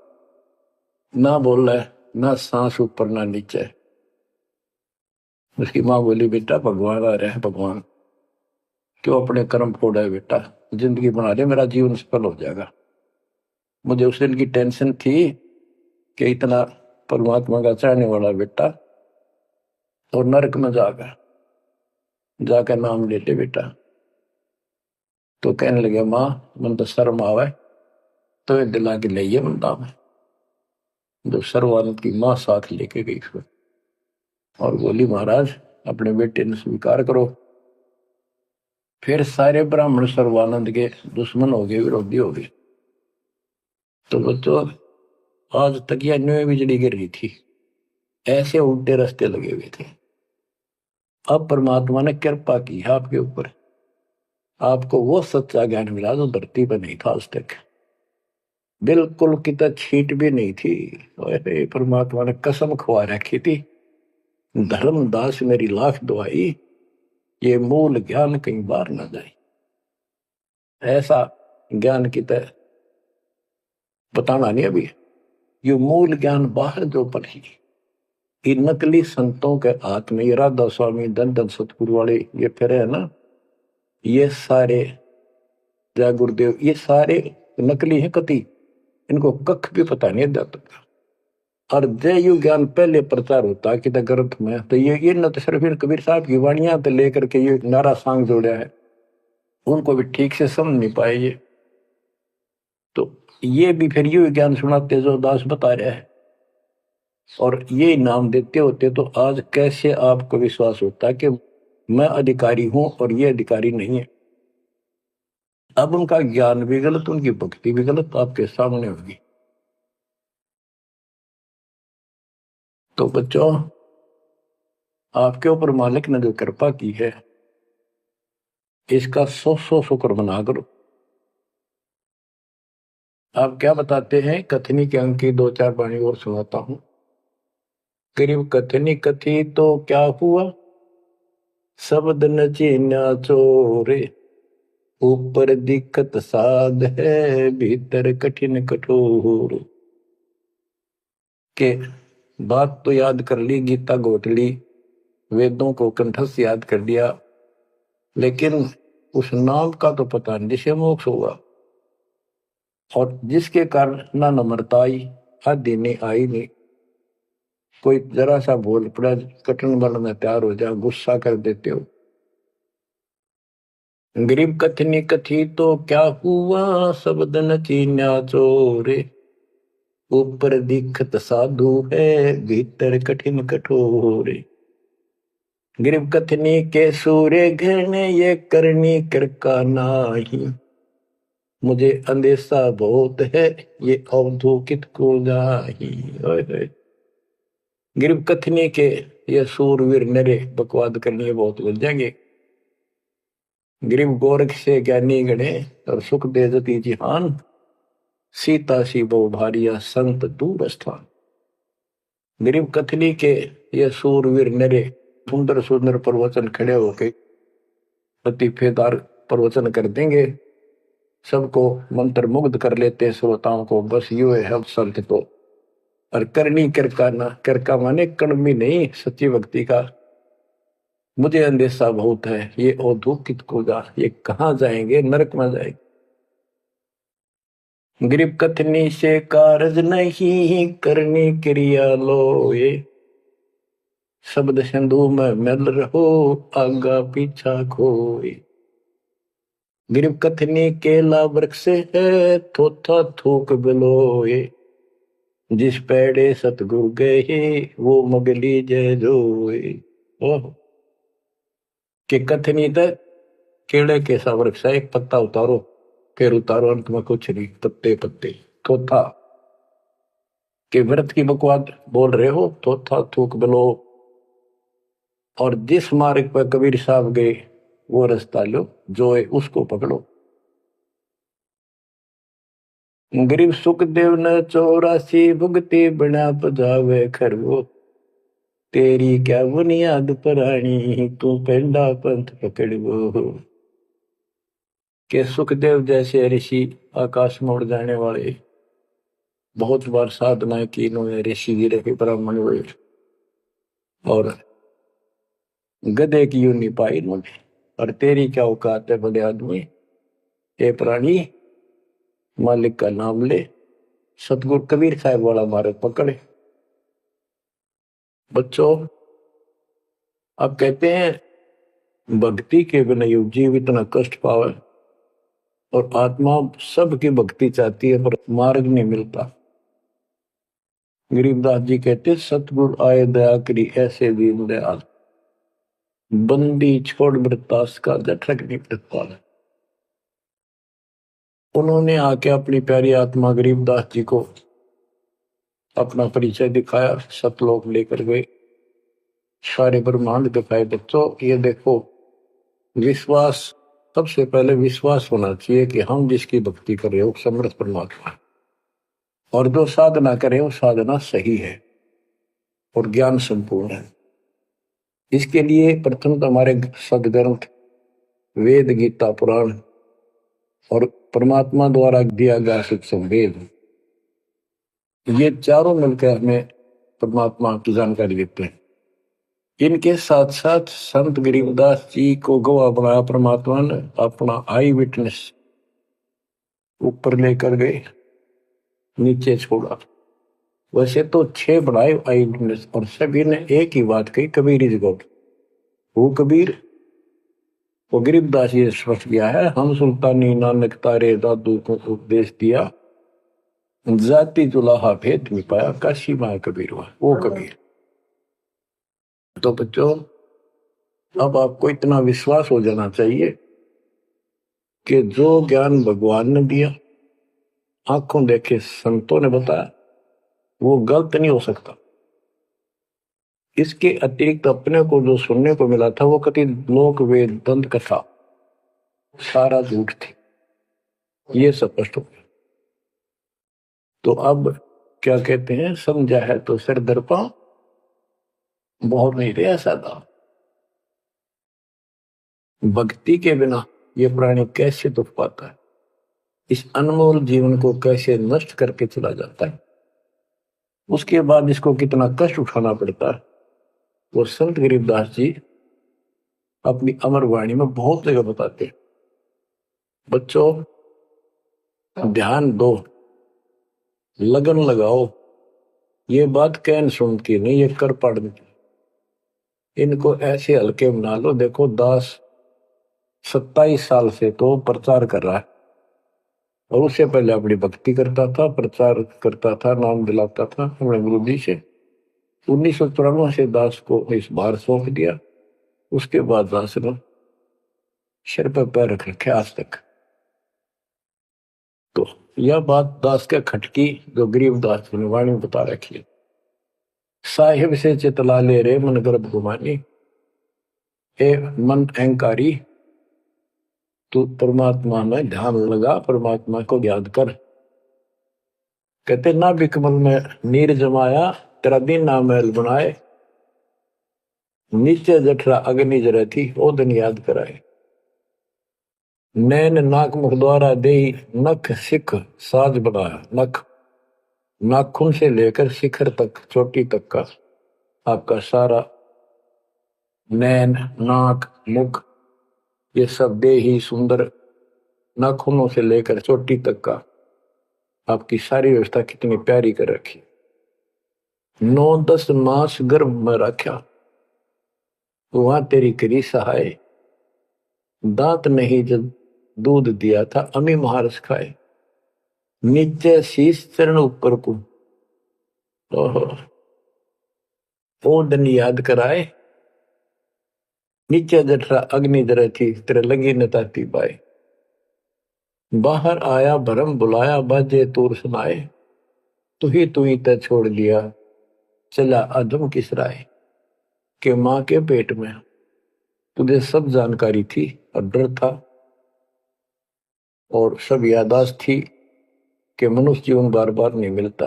ना बोल रहा है, ना सांस ऊपर ना नीचे। उसकी माँ बोली बेटा भगवान आ रहा है, भगवान क्यों अपने कर्म फोड़ा है बेटा, जिंदगी बना ले, मेरा जीवन सफल हो जाएगा। मुझे उस दिन की टेंशन थी कि इतना परमात्मा का चाहने वाला बेटा और नरक में जाकर नाम ले ले बेटा। तो कहने लगे माँ मन तो शर्म आवे, तो दिला के ले बंदा में। जो सर्वानंद की माँ साथ लेके गई उसको और बोली महाराज अपने बेटे ने स्वीकार करो। फिर सारे ब्राह्मण सर्वानंद के दुश्मन हो गए, विरोधी हो गए। तो बच्चों आज तक यह न्यू बिजली गिर रही थी, ऐसे उल्टे रास्ते लगे हुए थे। अब परमात्मा ने कृपा की आपके ऊपर, आपको वो सच्चा ज्ञान मिला जो धरती पर नहीं था आज तक, बिल्कुल कितना छींट भी नहीं थी। परमात्मा ने कसम खुआ रखी थी, धर्मदास मेरी लाख दुआई, ये मूल ज्ञान कहीं बाहर न जाए। ऐसा ज्ञान की तरह बताना नहीं अभी। ये मूल ज्ञान बाहर जो पढ़ी, ये नकली संतों के हाथ में, ये राधा स्वामी धन धन सतगुरु वाले ये फिर है ना, ये सारे जय गुरुदेव, ये सारे नकली हैं कति, इनको कख भी पता नहीं जाता। और जय यु ज्ञान पहले प्रचार होता कि ग्रंथ में, तो ये न तो सिर्फ कबीर साहब की वाणियां तो लेकर के ये नारा सांग जोड़ा है, उनको भी ठीक से समझ नहीं पाए ये। तो ये भी फिर यू ज्ञान सुनाते जो दास बता रहा है, और ये नाम देते होते, तो आज कैसे आपको विश्वास होता कि मैं अधिकारी हूं और ये अधिकारी नहीं है। अब उनका ज्ञान भी गलत, उनकी भक्ति भी गलत आपके सामने होगी। तो बच्चों, आपके ऊपर मालिक ने जो कृपा की है, इसका 100 शुक्र मना करो। आप क्या बताते हैं, कथनी के अंक की 2-4 वाणी और सुनाता हूं। करीब कथनी कथी तो क्या हुआ, शब्द न चीन्या चोरे, ऊपर दिक्कत साध है, भीतर कठिन कठोर। के बात तो याद कर ली, गीता घोट ली, वेदों को कंठस्थ याद कर लिया, लेकिन उस नाम का तो पता नहीं जिसे मोक्ष होगा, और जिसके कारण ना नम्रता आई, आदि नहीं आई नहीं। कोई जरा सा बोल पड़ा, कटन बनने तैयार हो जा, गुस्सा कर देते हो। गरीब कथनी कथी तो क्या हुआ, शब्द न चीन्या चोरे, ऊपर दिखत साधु है, भीतर कठिन कठोर। गरीब कथनी के सूर्य घृण, ये करनी कर का नाही, मुझे अंदेशा बहुत है, ये अवधूकित को जाही। गरीब कथनी के ये सूरवीर नरे बकवाद करनी बहुत लग जाएंगे। गरीब गोरख से ज्ञानी गणे, और सुख दे जती जिहान, सीता सी बहु भारिया, संत दूर स्थान। गरीब कथनी के ये सूरवीर नरे सुंदर सुंदर प्रवचन खड़े होके प्रतिफेदार प्रवचन कर देंगे, सबको मंत्र मुग्ध कर लेते श्रोताओं को, बस यू है अब संत तो। और करनी करका ना, करका माने कड़मी नहीं, सच्ची भक्ति का मुझे अंदेशा बहुत है, ये औधोकित को जा, ये कहाँ जाएंगे, नरक में जाएंगे। गरीब कथनी से कारज नहीं, करनी क्रिया लो ये, शब्द सिंधु में मिल रहो, आगा पीछा खोए। गरीब कथनी केला वृक्ष है, थोथा थूक बिलोए, जिस पेड़े सतगुरु गए, वो मगली जय जोए। ओह, कि कथनी तक केड़े के सा वृक्ष है, एक पत्ता उतारो फिर उतारो, अंत में कुछ नहीं, पत्ते पत्ते। थोथा के व्रत की बकवाद बोल रहे हो, थोथा थूक बिलो, और जिस मार्ग पर कबीर साहब गए वो रास्ता लो, जो है उसको पकड़ो। गरीब सुखदेव न 84 भुगती बना पजावे खरगो, तेरी क्या बुनियाद परानी, तू पेंडा पंथ पकड़ो। के सुखदेव जैसे ऋषि, आकाश में उड़ जाने वाले, बहुत बार साधना की इन्होंने, ऋषि जी रहे, ब्राह्मण हुए, और गधे की यूं नहीं पाई इन्होंने। और तेरी क्या औकात है बड़े आदमी, ए प्राणी, मालिक का नाम ले, सतगुरु कबीर साहब वाला मार्ग पकड़े। बच्चों, आप कहते हैं भक्ति के बिना ये जीव इतना कष्ट पावे, और आत्मा सबकी भक्ति चाहती है पर मार्ग नहीं मिलता। गरीबदास जी कहते सतगुरु आए दया करी, ऐसे दीन दयाल, बंदी छोड़ वृतास का, जठरक नहीं प्रतिपाल। उन्होंने आके अपनी प्यारी आत्मा गरीबदास जी को अपना परिचय दिखाया, सतलोक लेकर गए, सारे ब्रह्मांड दिखाए। बच्चों ये देखो, विश्वास, सबसे पहले विश्वास होना चाहिए कि हम जिसकी भक्ति कर रहे हो समर्थ परमात्मा, और जो साधना करे वो साधना सही है और ज्ञान संपूर्ण है। इसके लिए प्रथम तो हमारे सदग्रंथ वेद, गीता, पुराण और परमात्मा द्वारा दिया गया शिक्षण वेद, ये चारों मिलकर हमें परमात्मा की जानकारी देते हैं। इनके साथ साथ संत गरीबदास जी को गवाह बनाया परमात्मा ने, अपना आई विटनेस ऊपर लेकर गए, नीचे छोड़ा। वैसे तो 6 बनाए आई विटनेस, और सभी ने एक ही बात कही, कबीर इज गॉड। वो कबीर, वो गरीबदास जी स्पष्ट किया है, हम सुल्तानी नानक तारे दादू को उपदेश दिया, जाति जुलाहा भेद में पाया, काशी माँ कबीर हुआ, वो कबीर। तो बच्चों, अब आपको इतना विश्वास हो जाना चाहिए कि जो ज्ञान भगवान ने दिया, आंखों देखे संतों ने बताया, वो गलत नहीं हो सकता। इसके अतिरिक्त अपने को जो सुनने को मिला था, वो कति लोक वेद दंत कथा सारा झूठ थी, ये स्पष्ट हो गया। तो अब क्या कहते हैं, समझा है तो सिर दर्पा, बहुत नहीं रहा सादा। भक्ति के बिना ये प्राणी कैसे दुख पाता है, इस अनमोल जीवन को कैसे नष्ट करके चला जाता है, उसके बाद इसको कितना कष्ट उठाना पड़ता है, वो संत गरीबदास जी अपनी अमर वाणी में बहुत जगह बताते हैं। बच्चों, ध्यान दो, लगन लगाओ, ये बात कैन सुन की नहीं, ये कर पढ़ने की। इनको ऐसे हल्के बना लो। देखो, दास 27 साल से तो प्रचार कर रहा है, और उससे पहले अपनी भक्ति करता था, प्रचार करता था, नाम दिलाता था अपने गुरु जी से। 1994 से दास को इस बार सौंप दिया। उसके बाद दास ने सिर पर पैर रख रखे आज तक। तो यह बात दास के खटकी, जो गरीबदास ने वाणी बता रखी है, साहिब से चितला ले रे मन गर्भ गुमानी, ए मन अहंकारी, तू परमात्मा में ध्यान लगा, परमात्मा को याद कर। कहते ना बिकमल में नीर जमाया, तेरा दिन ना महल बनाए, नीचे जठरा अग्नि जरे थी, ओ दिन याद कराए। नैन नाक मुख द्वारा दे, नख सिख साज बनाया। नख, नाखून से लेकर शिखर तक, चोटी तक का आपका सारा नैन, नाक, मुख, ये सब दे ही सुंदर, नाखूनों से लेकर चोटी तक का आपकी सारी व्यवस्था कितनी प्यारी कर रखी। 9-10 मास गर्भ में रखा, वहां तेरी करी सहाय, दांत नहीं जब दूध दिया था, अमी महारस खाए, नीचे शीश चरण ऊपर को, ओ दिन याद कराए, नीचे जठरा अग्नि जरे थी, तेरे लगी न ताती बाई, बाहर आया भरम बुलाया, बाजे तूर सुनाए, तू ही तय छोड़ दिया, चला अधम किस राय। के मां के पेट में तुझे सब जानकारी थी, और डर था, और सब यादाश्त थी कि मनुष्य जीवन बार बार नहीं मिलता,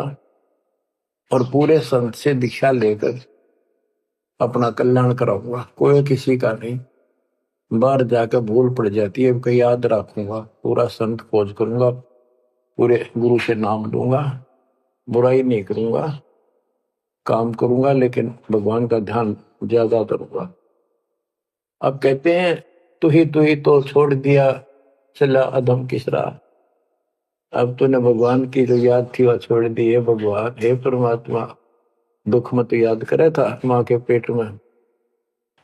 और पूरे संत से दीक्षा लेकर अपना कल्याण कराऊंगा, कोई किसी का नहीं। बाहर जाकर भूल पड़ जाती है, कहीं याद रखूंगा, पूरा संत खोज करूंगा, पूरे गुरु से नाम लूंगा, बुराई नहीं करूंगा, काम करूंगा, लेकिन भगवान का ध्यान ज्यादा करूंगा। अब कहते हैं, तू ही तो छोड़ दिया, चला अधम किस राह। अब तूने भगवान की जो याद थी वह छोड़ दी है। भगवान, हे परमात्मा, दुख मत याद करे था मां के पेट में,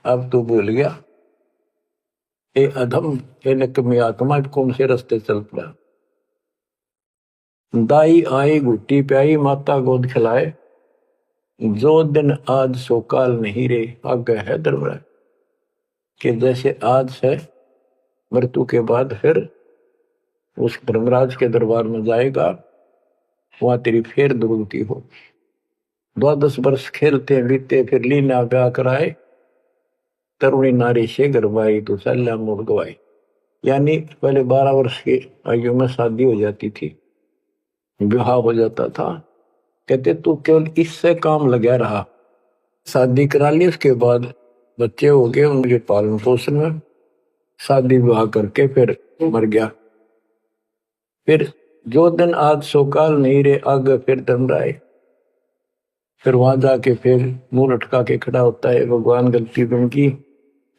अब तू भूल गया। ए अधम, हे निकम्मी आत्मा, कौन से रास्ते चल पड़ा। दाई आई घुट्टी प्याई, माता गोद खिलाए, जो दिन आज सो काल नहीं रे, आगे है दरबार। कि जैसे आज है, मृत्यु के बाद फिर उस धर्मराज के दरबार में जाएगा, वहां तेरी फिर दुर्गति हो। 12 वर्ष खेलते बीते, फिर लीना ब्याह कराए, तरुणी नारी से गरबाई, तो सल्ला मोड़ गवाई। यानी पहले 12 वर्ष की आयु में शादी हो जाती थी, विवाह हो जाता था। कहते तू केवल इससे काम लगा रहा, शादी करा ली, उसके बाद बच्चे हो गए, उनके पालन पोषण में शादी विवाह करके फिर मर गया। फिर जो दिन आज सो काल नहीं रे, आगे फिर दिन राय। फिर वहां जाके फिर मुंह लटका के खड़ा होता है, भगवान गलती बन की,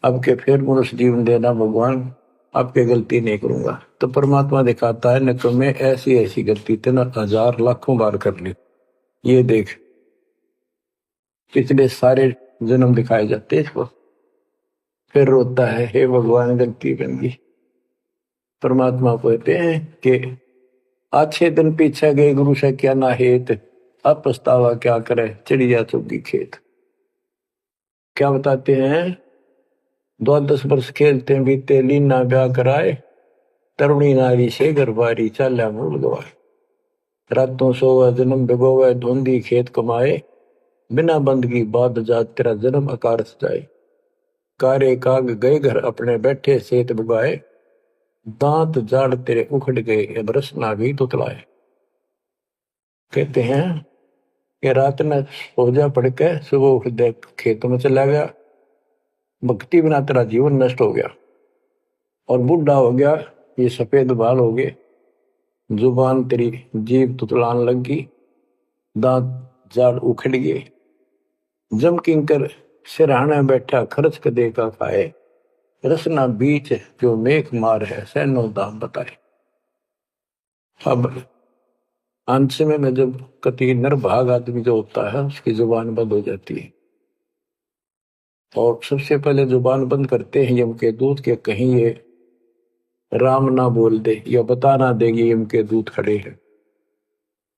अब के फिर मनुष्य जीवन देना भगवान, अब के गलती नहीं करूंगा। तो परमात्मा दिखाता है, न तो मैं ऐसी ऐसी गलती तेना 1000 लाखों बार कर ली, ये देख। पिछले सारे जन्म दिखाए जाते इसको। फिर रोता है, हे भगवान गलती बन गई। परमात्मा कहते हैं कि अच्छे दिन पीछे गए गुरु से क्या ना हेत, अब पछतावा क्या करे चिड़िया चुगी खेत। क्या बताते हैं, 10 वर्ष खेलते हैं बीते, लीना ब्याह कराए, तरुणी नारी से घरबारी चाल्या मूल गवाए। रातों सोवा जन्म भिगोवे, धुंधी खेत कमाए, बिना बंदगी बाद जात तेरा जन्म आकार सजाए। कारे काग गए घर अपने बैठे सेत बुगाए, दांत जाड़ तेरे उखड़ गए अब रस ना भी तुतलाए। कहते हैं कि रात में सो जा पड़ के, सुबह उठ दे खेतों में चला गया, भक्ति बिना तेरा जीवन नष्ट हो गया। और बूढ़ा हो गया, ये सफेद बाल हो गए, जुबान तेरी जीभ तुतलान लगी, दांत जाड़ उखड़ गए। जम किंकर सिरहाना बैठा खर्च कदे का खाए, रसना बीच जो मेघ मार है सैनो दाम बताए। अब अंश में जब कति नरभाग आदमी जो होता है उसकी जुबान बंद हो जाती है, और सबसे पहले जुबान बंद करते हैं यम के दूत के, कहीं ये राम ना बोल दे या बता ना देगी यम के दूत खड़े हैं।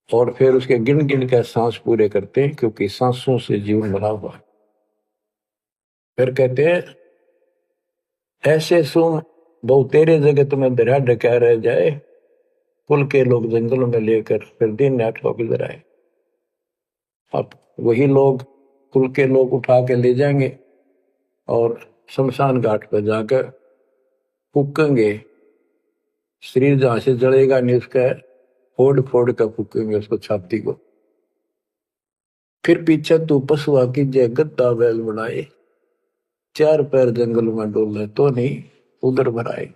और फिर उसके गिन गिन के सांस पूरे करते हैं, क्योंकि सांसों से जीवन बना हुआ है। फिर कहते हैं, ऐसे सुन बहु तेरे जगत में दरिया ढका रह जाए, कुल के लोग जंगलों में लेकर फिर दिन रात को गुजर आए। अब वही लोग, कुल के लोग उठा के ले जाएंगे और शमशान घाट पर जाकर फूकेंगे। शरीर जहां से जलेगा नहीं उसका फोड़ फोड़ कर फूकेंगे उसको, छाती को। फिर पीछे तू पशुआ की जय गद्दा बैल बनाए, 4 पैर जंगल में डोले तो नहीं उधर भराए।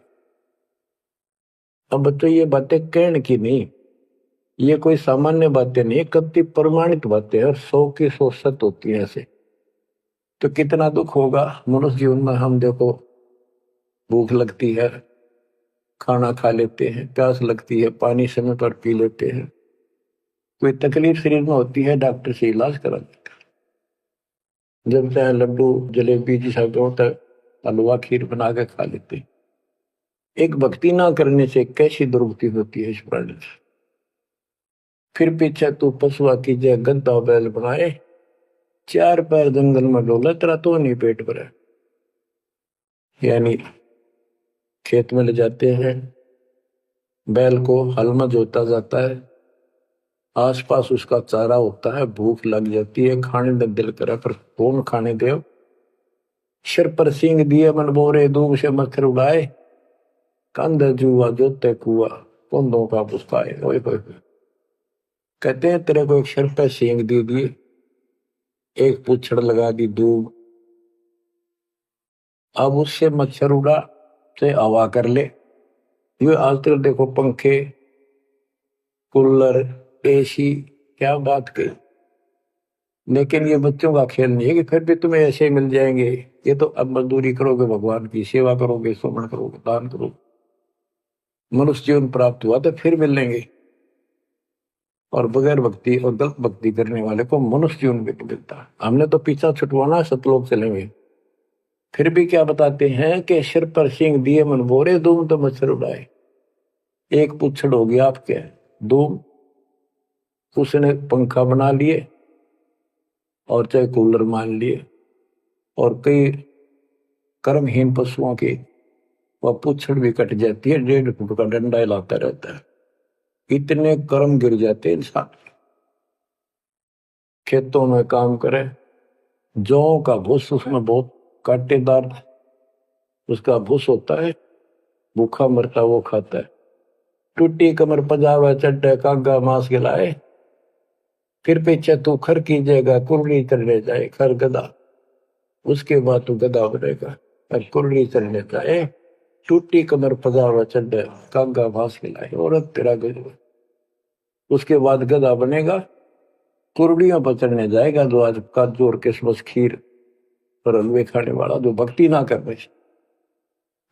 अब बच्चों ये बातें कहने की नहीं, ये कोई सामान्य बातें नहीं, कति प्रमाणित बातें हैं, और 100 की 100 सत्य होती है ऐसे। तो कितना दुख होगा मनुष्य जीवन में। हम देखो, भूख लगती है खाना खा लेते हैं, प्यास लगती है पानी समय पर पी लेते हैं, कोई तकलीफ शरीर में होती है डॉक्टर से इलाज करा देते हैं, जब चाहे लड्डू जलेबी जी सब होता है, हलवा खीर बना के खा लेते हैं। एक भक्ति ना करने से कैसी दुर्गति होती है इस प्राणी से। फिर पीछे तू पशुआ की जय गद्दा बैल बनाए, 4 पैर जंगल में डोला तेरा तो नहीं पेट भरा। यानी खेत में ले जाते हैं, बैल को हल में जोता जाता है, आसपास उसका चारा होता है, भूख लग जाती है, खाने का दिल करे पर कौन खाने दे। सिर पर सींग दिए मन बोरे, दूब से मच्छर उड़ाए, कंध जुआ जोते कुआ, कुंदों का पुस्ताए। ओए होए, कहते हैं तेरे को एक सिर पर सींग दे दिए, एक पूछड़ लगा दी दूब, अब उससे मच्छर उड़ा से हवा कर ले। ये आज तक देखो पंखे कूलर एसी, क्या बात कही। लेकिन ये बच्चों का खेल नहीं है कि फिर भी तुम्हें ऐसे मिल जाएंगे। ये तो अब मजदूरी करोगे, भगवान की सेवा करोगे, सुमन करोगे, दान करोगे, मनुष्य जीवन प्राप्त हुआ तो फिर मिलेंगे। और बगैर भक्ति और गलत भक्ति करने वाले को मनुष्य जीवन भी नहीं मिलता। हमने तो पीछा छुटवाना, सतलोक चलेंगे। फिर भी क्या बताते हैं कि सिर पर सिंह दिए मन बोरे, दूम तो मच्छर उड़ाए। एक पुच्छड़ हो गया आपके दूम, उसने पंखा बना लिए और चाहे कूलर मान लिए, और कई कर्महीन पशुओं की वह पुच्छड़ भी कट जाती है, 1.5 फुट का डंडा हिलाता रहता है। इतने कर्म गिर जाते इंसान। खेतों में काम करे, जौ का भूस उसमें बहुत कांटेदार उसका भूस होता है, भूखा मरता वो खाता है। टूटी कमर पजावा चड्डे कागा मांस खिलाए, फिर पीछे तू खर कीजिएगा कुरली कर ले जाए खर गदा। उसके बाद तो गधा बनेगा और कुर्ली चलने जाए, टूटी कमर पजावा चढ़े, कागा घास खिलाए, औरत तेरा गजब। उसके बाद गधा बनेगा, कुर्डियों पर चढ़ने जाएगा, जो आज काजू और किशमिश खीर और हलवे खाने वाला, जो भक्ति ना कर रहे,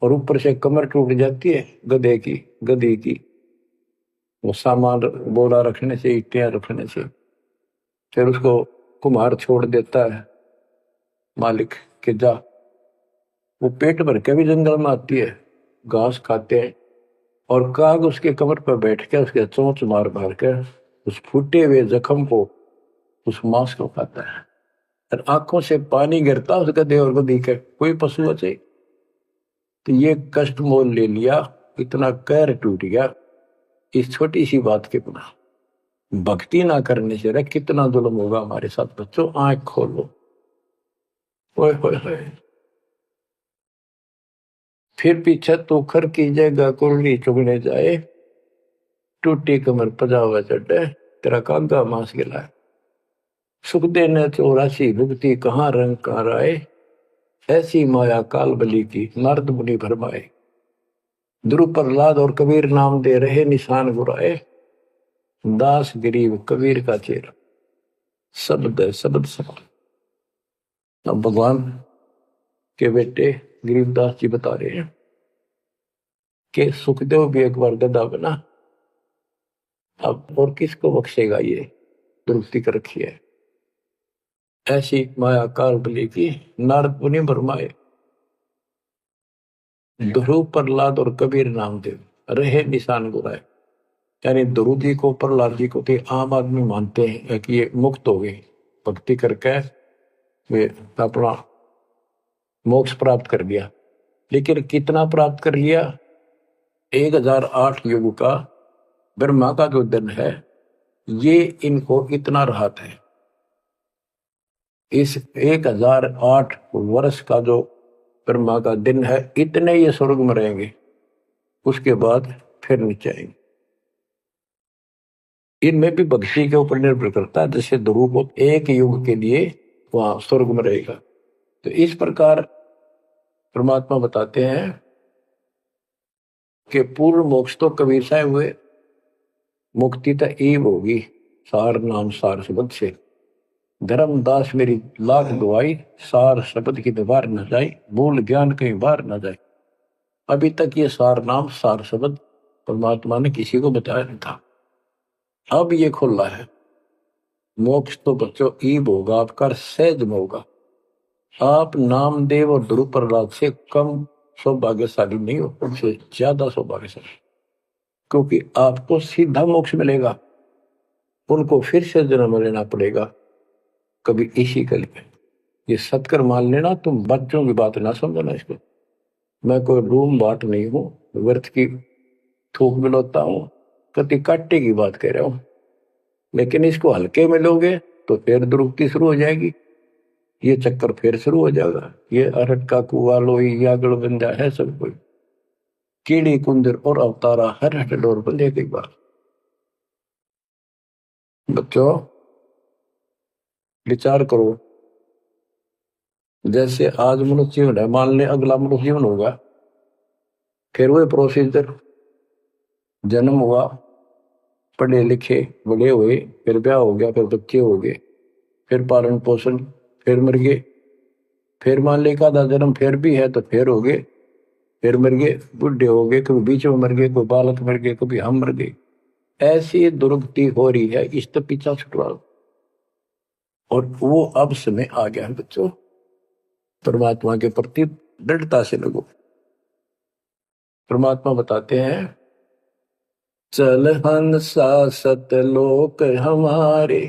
और ऊपर से कमर टूट जाती है गधे की, गधी की, वो सामान बोरा रखने से, ईटियां रखने से। फिर उसको कुम्हार छोड़ देता है मालिक के जा, वो पेट भर के भी जंगल में आती है, घास खाते हैं, और काग उसके कमर पर बैठ के उसके चोंच मार मार कर उस फूटे हुए जख्म को, उस मांस को खाता है। और आंखों से पानी गिरता उस गधे और गधी के, कोई पशु बचे। तो ये कष्ट मोल ले लिया, इतना कहर टूट गया इस छोटी सी बात के बिना। भक्ति ना करने से रे कितना जुल्म होगा हमारे साथ। बच्चों आंख खोलो, ओए होए होए। फिर पीछे तो खर की जगह कुर्ली चुगने जाए, टूटी कमर पजावा चढ़े, तेरा कागा मांस गिलाए। सुख देने 84 भुगती, कहाँ रंग कहाँ राय, ऐसी माया काल बली की, नारद मुनि भरमाए। ध्रुव प्रहलाद और कबीर नाम दे रहे, निशान गुराए, दास गरीब कबीर का चेहरा, शब्द है शब्द समान। अब भगवान के बेटे गरीबदास जी बता रहे हैं कि सुखदेव भी एक बार गधा बना, अब और किसको बख्शेगा, ये दुरुक्ति कर रखी है। ऐसी माया काल बली की, नारद मुनि भरमाए। ध्रुव प्रहलाद और कबीर नामदेव रहे निशान गुराए। यानी ध्रुव जी को, प्रहलाद जी को तो आम आदमी मानते हैं कि ये मुक्त हो गए, भक्ति करके वे अपना मोक्ष प्राप्त कर लिया। लेकिन कितना प्राप्त कर लिया? 1008 युग का ब्रह्मा का जो दिन है, ये इनको इतना राहत है। इस 1008 वर्ष का जो ब्रह्मा का दिन है, इतने ये स्वर्ग में रहेंगे, उसके बाद फिर नीचे आएंगे। इनमें भी भक्ति के ऊपर निर्भर करता है। जैसे ध्रुव को एक युग के लिए वहां स्वर्ग में रहेगा, तो इस प्रकार परमात्मा बताते हैं कि पूर्ण मोक्ष तो कबीर साहब हुए, मुक्ति तो ईब होगी सार नाम सार शब्द से। धर्मदास मेरी लाख दुआई, सार शब्द की दीवार न जाए, भूल ज्ञान कहीं बार न जाए। अभी तक ये सार नाम सार शब्द परमात्मा ने किसी को बताया नहीं था, अब ये खुला है। मोक्ष तो बच्चों ईब होगा आपका, सहज में होगा। आप नामदेव और ध्रुव प्रहलाद से कम सौभाग्यशाली नहीं हो, उनसे ज्यादा सौभाग्यशाली, क्योंकि आपको सीधा मोक्ष मिलेगा, उनको फिर से जन्म लेना पड़ेगा कभी इसी कल में। ये सत्कर मान लेना, तुम बच्चों की बात ना समझना इसको। मैं कोई रूम बाट नहीं हूं, व्यर्थ की थूक मिलोता हूं, कति काटे की बात कह रहा हूं। लेकिन इसको हल्के में लोगे तो फिर दुरुक्ति शुरू हो जाएगी, ये चक्कर फिर शुरू हो जाएगा। ये अरट का कुआ लोई यागड़ बंदा है सब कोई, कीड़ी कुंदर और अवतारा हर हट डोर बंदे की बात। बच्चों विचार करो, जैसे आज मनुष्य जीवन है, मान ले अगला मनुष्य जीवन होगा, फिर वही प्रोसीजर, जन्म हुआ, पढ़े लिखे बड़े हुए, फिर ब्याह हो गया, फिर बच्चे हो गए, फिर पालन पोषण, फिर मर गए, फिर मान ले का जन्म फिर भी है तो फिर हो गए, फिर मर गए, बुढ़े हो गए, कभी बीच में मर गए, कोई बालक मर गए, कभी हम मर गए। ऐसी दुर्गति हो रही है, इस तो पीछा छुटवाओ। और वो अब समय आ गया है बच्चों, परमात्मा के प्रति दृढ़ता से लगो। परमात्मा बताते हैं, चल हंसा सतलोक हमारे,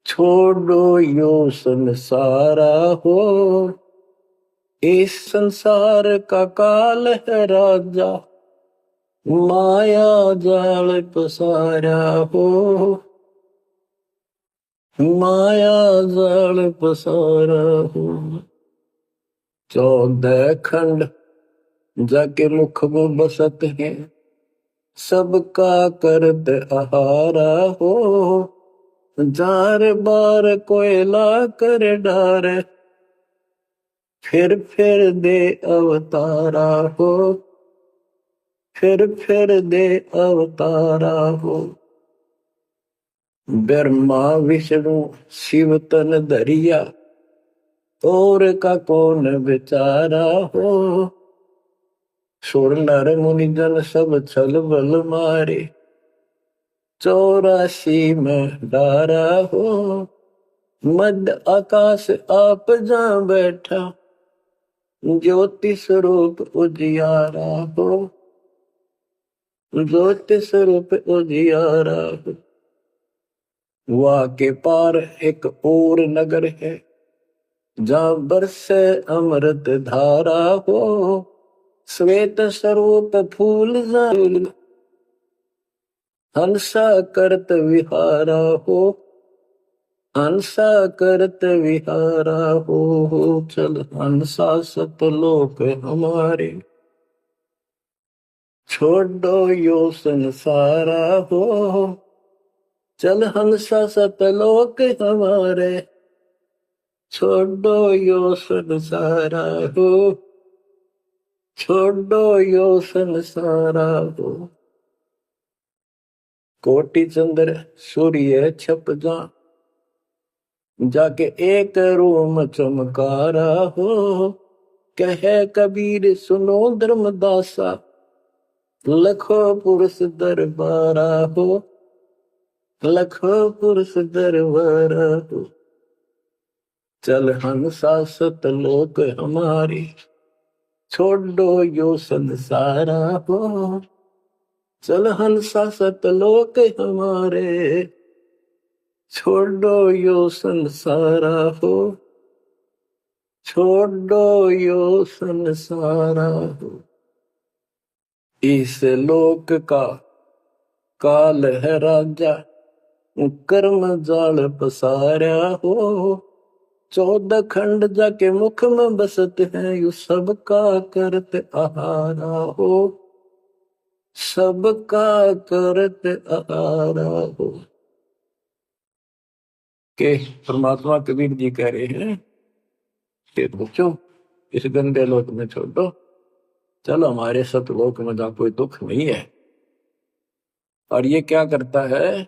छोड़ो यो संसारा हो, इस संसार का काल है राजा, माया जाल पसारा हो, माया जाल पसारा हो। 14 खंड जाके मुख में बसत है, सबका करत आहारा हो, जार बार कोयला कर डार, फिर दे अवतारा हो, फिर दे अवतारा हो। ब्रह्मा विष्णु शिव तन धरिया, और का कौन बेचारा हो। सुर नर मुनि जन सब छल बल मारे, 84 में डारा हो। मध्य आकाश आप जा बैठा, ज्योति स्वरूप उजियारा हो, ज्योति स्वरूप उजियारा हो। वहाँ के पार एक और नगर है, जहाँ बरसे अमृत धारा हो। श्वेत स्वरूप फूल जाल, हंसा करत विहारा हो, हंसा करत विहारा हो। चल हंसा सतलोक हमारे, छोड़ो यो संसारा हो। चल हंसा सतलोक हमारे, छोड़ो यो संसारा हो, छोड़ो यो संसारा हो। कोटि चंद्र सूर्य छप जा, जाके एक रोम चमकारा हो। कहे कबीर सुनो धर्मदासा, लखो पुरुष दरबारा हो, लखो पुरुष दरबारा हो। चल हंसा सतलोक हमारी, छोड़ो यो संसारा हो। चल हंसा सतलोक हमारे, छोड़ो यो संसारा हो, छोड़ो यो संसारा हो। इस लोक का काल है राजा, कर्म जाल पसारा हो। 14 खंड जाके मुख में बसते हैं, यू सबका करत आहारा हो, सबका करत आहारा हो। के परमात्मा कबीर जी कह रहे हैं कि बच्चों इस गंदे लोक में छोड़ो, चलो हमारे सतलोक में जहाँ कोई दुख नहीं है। और ये क्या करता है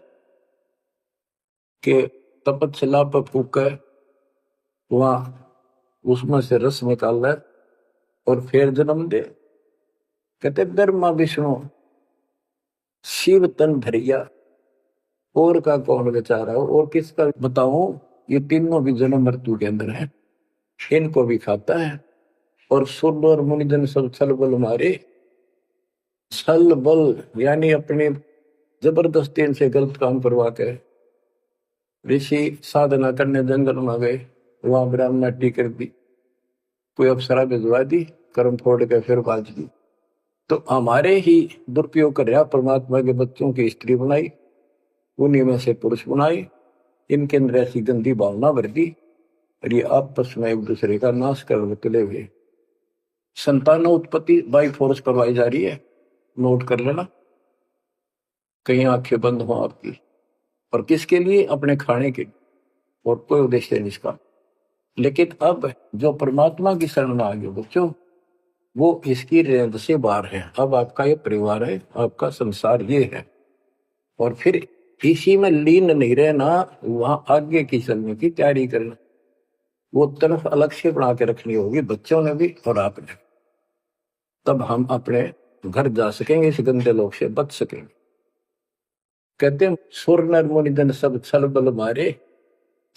कि तपतशिला पर फूके, वहां उसमें से रस निकाल है और फिर जन्म दे। कहते ब्रह्मा विष्णु शिव तन धरिया, और का कौन बेचारा हो, और किसका बताऊं। ये तीनों भी जन्म मृत्यु के अंदर है, इनको भी खाता है। और सुर और मुनिजन सब छल बल मारे, छल बल यानी अपने जबरदस्ती इनसे गलत काम करवा के ऋषि साधना करने जंगल में गए, वहां ब्राह्मणी कर दी, कोई अप्सरा भिजवा दी, कर्म फोड़ के फिर बाज दी। तो हमारे ही दुरुपयोग कर रहा, परमात्मा के बच्चों की स्त्री बनाई, उन्हीं में से पुरुष बनाई, इनके अंदर ऐसी गंदी भावना भर दी, और ये आपस में एक दूसरे का नाश कर निकले हुए। संतान उत्पत्ति बाई फोर्स करवाई जा रही है, नोट कर लेना, कहीं आंखें बंद हो आपकी। और किसके लिए? अपने खाने के, और कोई उद्देश्य नहीं इसका। लेकिन अब जो परमात्मा की शरण में आ गए बच्चों, वो इसकी रेंज से बाहर है। अब आपका ये परिवार है, आपका संसार ये है, और फिर इसी में लीन नहीं रहना, वहां आगे की चलने की तैयारी करना। वो तरफ अलग से बना के रखनी होगी, बच्चों ने भी और आपने। तब हम अपने घर जा सकेंगे, इस गंदे लोग से बच सकेंगे। कहते हैं सुर नर मुनि जन सब छल बल मारे,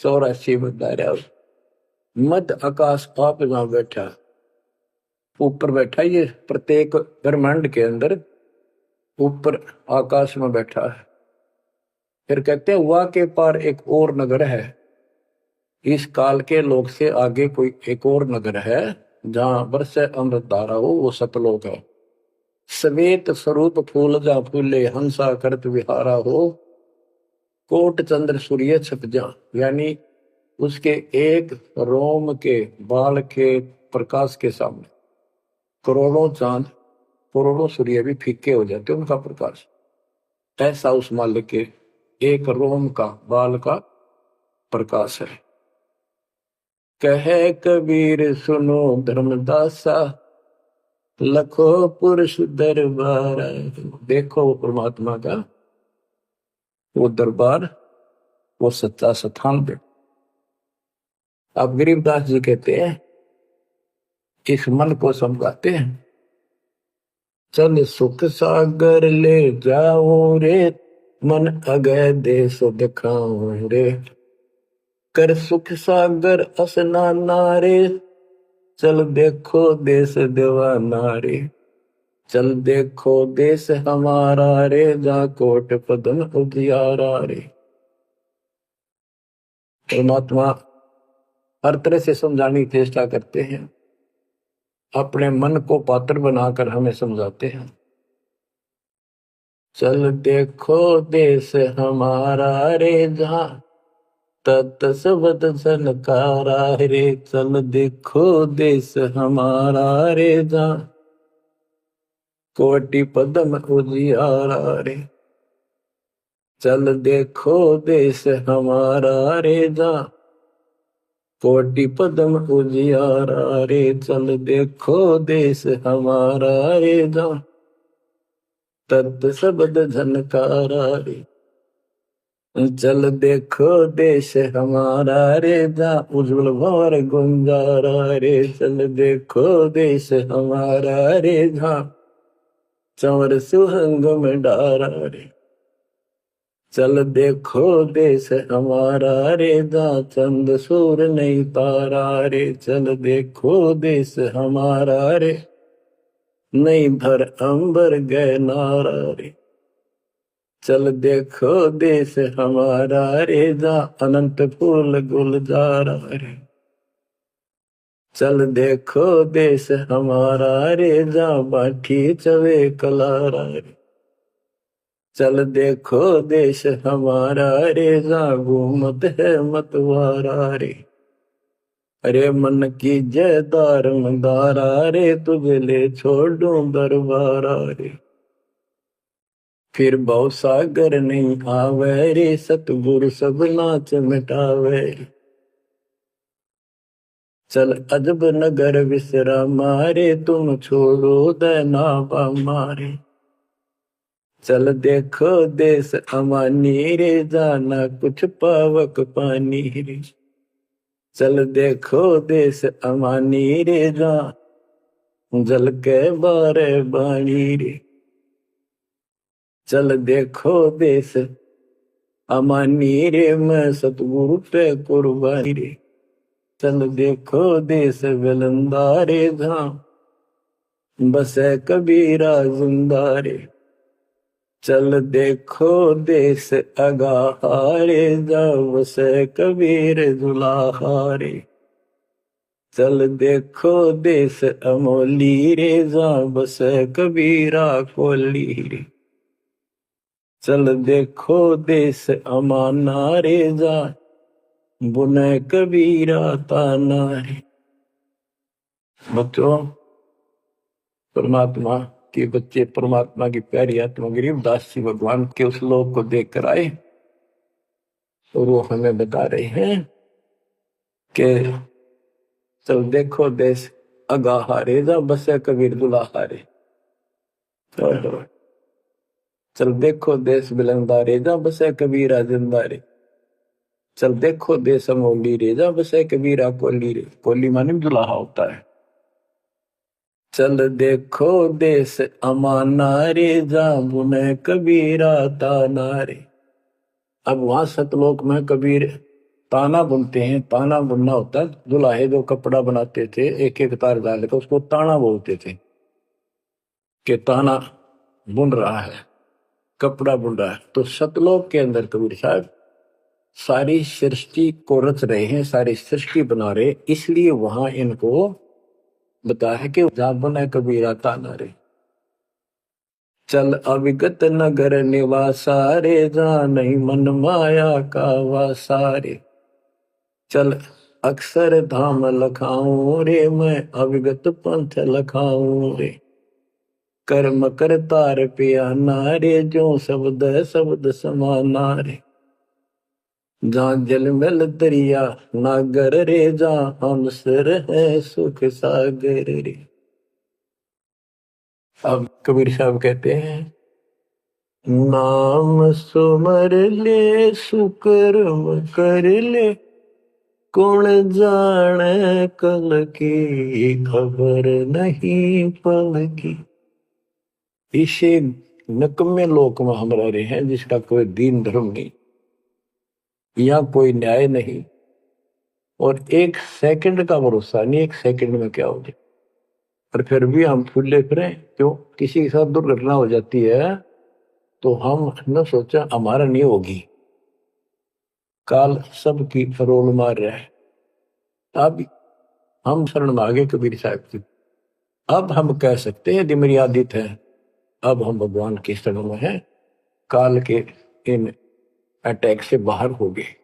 84 बदारा। मध्य आकाश आप जहां बैठा, ऊपर बैठा, ये प्रत्येक ब्रह्मांड के अंदर ऊपर आकाश में बैठा है। फिर कहते हैं वहां के पार एक और नगर है, इस काल के लोक से आगे कोई एक और नगर है, जहां बरसे अमृत धारा हो, वो सतलोक है। श्वेत स्वरूप फूल जा फूले, हंसा करत विहारा हो। कोट चंद्र सूर्य छप जा, यानी उसके एक रोम के बाल के प्रकाश के सामने करोड़ों चांद, करोड़ों सूर्य भी फीके हो जाते उनका प्रकाश। ऐसा उस मालिक के एक रोम का बाल का प्रकाश है। कहे कबीर सुनो धर्मदासा, लखो पुरुष दरबार। देखो वो परमात्मा का वो दरबार, वो सच्चा स्थान पे। अब गरीबदास जी कहते हैं, इस मन को समझाते हैं, चल सुख सागर ले जाओ रे, मन अगय देश दिखाओ रे। कर सुख सागर असनाना रे, चल देखो देश दीवाना रे। चल देखो देश हमारा रे, जा कोट पदम उजियारा रे। परमात्मा हर तरह से समझाने की चेष्टा करते हैं, अपने मन को पात्र बनाकर हमें समझाते हैं। चल देखो देश हमारा रे, जहां तत सबद सनकारा रे। चल देखो देश हमारा रे, जहां कोटि पदम उजियारा रे। चल देखो देश हमारा रे, जहां कोटि पदम उजियारा रे। चल देखो देश हमारा रे, जहां तत् शब्द झनकारा रे। चल देखो देश हमारा रे, जहां उज्जवल भंवर गुंजारा रे। चल देखो देश हमारा रे, जहां चंवर सुहंग में डारा रे। चल देखो देश हमारा रे, जहां चंद सूर नहीं तारा रे। चल देखो देश हमारा रे, नहीं धर अंबर गए नारा रे। चल देखो देश हमारा रे, जहां अनंत फूल गुलजारा रे। चल देखो देश हमारा रे, जहां बाठी चवे कलारा रे। चल देखो देश हमारा रे, जहां घूमत है मतवारा रे। अरे मन की जय दारमदारा रे, तुझे ले छोड़ू दरबारा रे। फिर भव सागर नहीं आवे रे, सतगुरु सब नाच मिटावे। चल अजब नगर विश्रामा रे, तुम छोड़ो देना मारे। चल देखो देश अमानी रे, जाना कुछ पावक पानी रे। चल देखो देश अमानी रे, जा जल के बारे बाणी रे। चल देखो देश अमानी रे, मैं सतगुरु पे कुर्बानी रे। चल देखो देश विलंदा रे, जहां बसे कबीरा जिंदा रे। चल देखो देश अगाहा रे, जहां बसे कबीर दुलाहा रे। चल देखो देश अमोली रे, जहां बसे कबीरा कोली रे। चल देखो देश अमाना रे, जहां बुने कबीरा ताना रे। बच्चों, परमात्मा के बच्चे परमात्मा की प्यारी आत्मा गरीबदास जी भगवान के उस लोक को देख कर आए, और वो हमें बता रहे हैं कि चल देखो देश अगाहा रे, जहां बसे कबीर दुलाहा रे। चल देखो देश बिलंदा रे, जहां बसे कबीरा जिंदा रे। चल देखो देश अमोली रे, जहां बसे कबीरा कोली रे। कोली माने दुलाहा होता है। चल देखो देश अमाना रे, जहां बुने कबीरा ताना रे। अब वहां सतलोक में कबीर ताना बुनते हैं। ताना बुनना होता है, दुल्हे जो कपड़ा बनाते थे एक एक तार डाल कर, उसको ताना बोलते थे कि ताना बुन रहा है, कपड़ा बुन रहा है। तो सतलोक के अंदर कबीर साहब सारी सृष्टि को रच रहे हैं, सारी सृष्टि बना रहे, इसलिए वहां इनको बताया है कि जहां बने कबीरा ताना रे। चल अविगत नगर निवासा रे, जहां नहीं मन माया का वासा रे। चल अक्षर धाम लखाऊं रे, मैं अविगत पंथ लखाऊं रे। कर्म करतार पिया नारे, जो शब्द शब्द समाना रे। जहाँ जल मिल दरिया नागर रे, जहाँ हम सर है सुख सागर रे। अब कबीर साहब कहते हैं, नाम सुमर ले सुकर्म कर ले, कौन जाने कल की खबर नहीं पल की। इसे नकम्मे लोक में हम रह रहे हैं जिसका कोई दीन धर्म नहीं, यहाँ कोई न्याय नहीं, और एक सेकंड का भरोसा नहीं, एक सेकंड में क्या हो जाए। और फिर भी हम फूले फिरें क्यों? किसी के साथ दुर्घटना हो जाती है तो हम न सोचा हमारा नहीं होगी, काल सबकी रोल मार रहा है। अब हम शरण मांगे कबीर साहब की। अब हम कह सकते हैं यदि मेरी आदत है, अब हम भगवान की शरण में हैं, काल के इन अटैक से बाहर हो गए।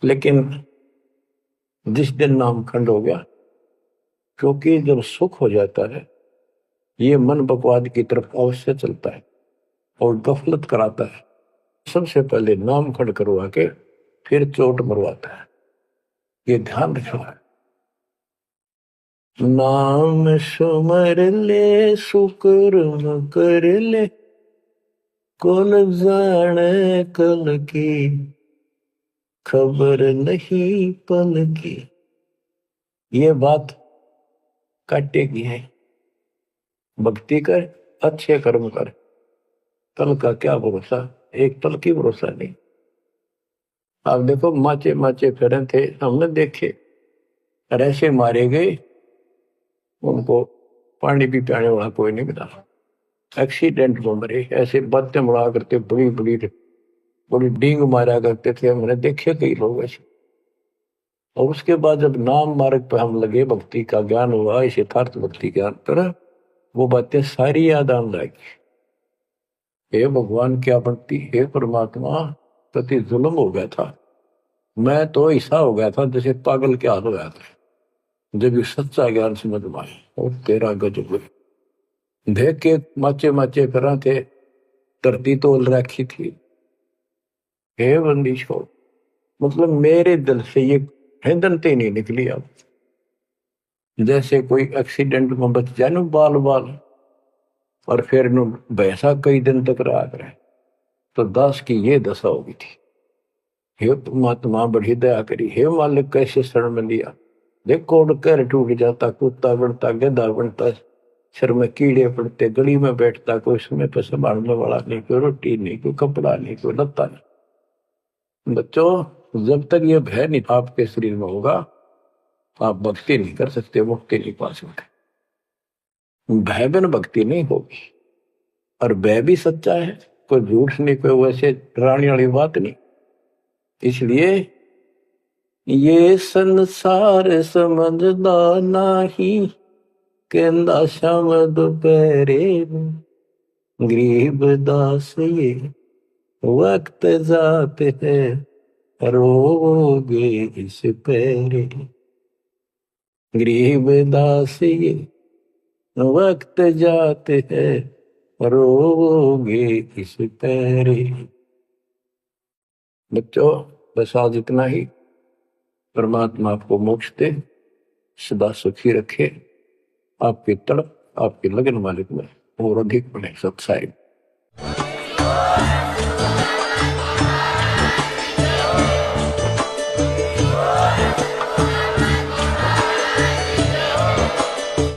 लेकिन जिस दिन नाम खंड हो गया, क्योंकि जब सुख हो जाता है ये मन बकवाद की तरफ अवश्य चलता है और गफलत कराता है। सबसे पहले नाम खंड करवा के फिर चोट मरवाता है, ये ध्यान रखना है। नाम सुमर ले सुकर्म कर ले, कौन जाने कल की खबर नहीं पल की। ये बात काटेगी है। भक्ति कर, अच्छे कर्म कर, कल का क्या भरोसा, एक पल की भरोसा नहीं। आप देखो माचे माचे फिरे थे, हमने देखे और ऐसे मारे गए, उनको पानी भी पियाने वाला कोई नहीं मिला, एक्सीडेंट में मरे। ऐसे बातें उड़ा करते, बड़ी बड़ी बड़ी डींग मारा करते थे, हमने देखे कई लोग ऐसे। और उसके बाद जब नाम मार्ग पे हम लगे, भक्ति का ज्ञान हुआ, इस यथार्थ भक्ति ज्ञान पर, वो बातें सारी याद आने लगी। हे भगवान क्या भक्ति, हे परमात्मा, प्रति जुल्म हो गया था, मैं तो ऐसा हो गया था जैसे पागल के हाल हो गया था। जब ये सच्चा ज्ञान समझ में आया और तेरा गजब देख के माचे माचे करा थे, धरती तोल रखी थी। हे बंदीशो, मतलब मेरे दिल से ये हिंदनते नहीं निकली। अब जैसे कोई एक्सीडेंट में बच जाए ना बाल बाल, और फिर वैसा कई दिन तक रहा करे, तो दास की ये दशा होगी थी। हे परमात्मा बड़ी दया करी, हे मालिक कैसे शरण में लिया। देखो कर टूट जाता, कुत्ता बनता, गधा बनता, सिर में कीड़े पड़ते, गली में बैठता, कोई समय पर संभालने वाला नहीं, कोई रोटी नहीं, कोई कपड़ा नहीं, कोई लत्ता नहीं। बच्चों, जब तक ये भय नहीं आपके शरीर में होगा, आप भक्ति नहीं कर सकते, मुक्ति नहीं पा सकते। भय बिन भक्ति नहीं होगी। और भय भी सच्चा है, कोई झूठ नहीं, कोई वैसे डराने वाली बात नहीं। इसलिए ये संसार समझदा नहीं, कहंदा शाम दोपहरे, गरीब दास ये वक्त जाते है, रोगे इस पैरे। गरीब दास ये वक्त जाते है, रोगे इस पैरे। बच्चों, बस आज इतना ही। परमात्मा आपको मोक्ष दे, सदा सुखी रखे, आपकी तड़प, आपकी लगन मालिक में और अधिक बने सत्साई।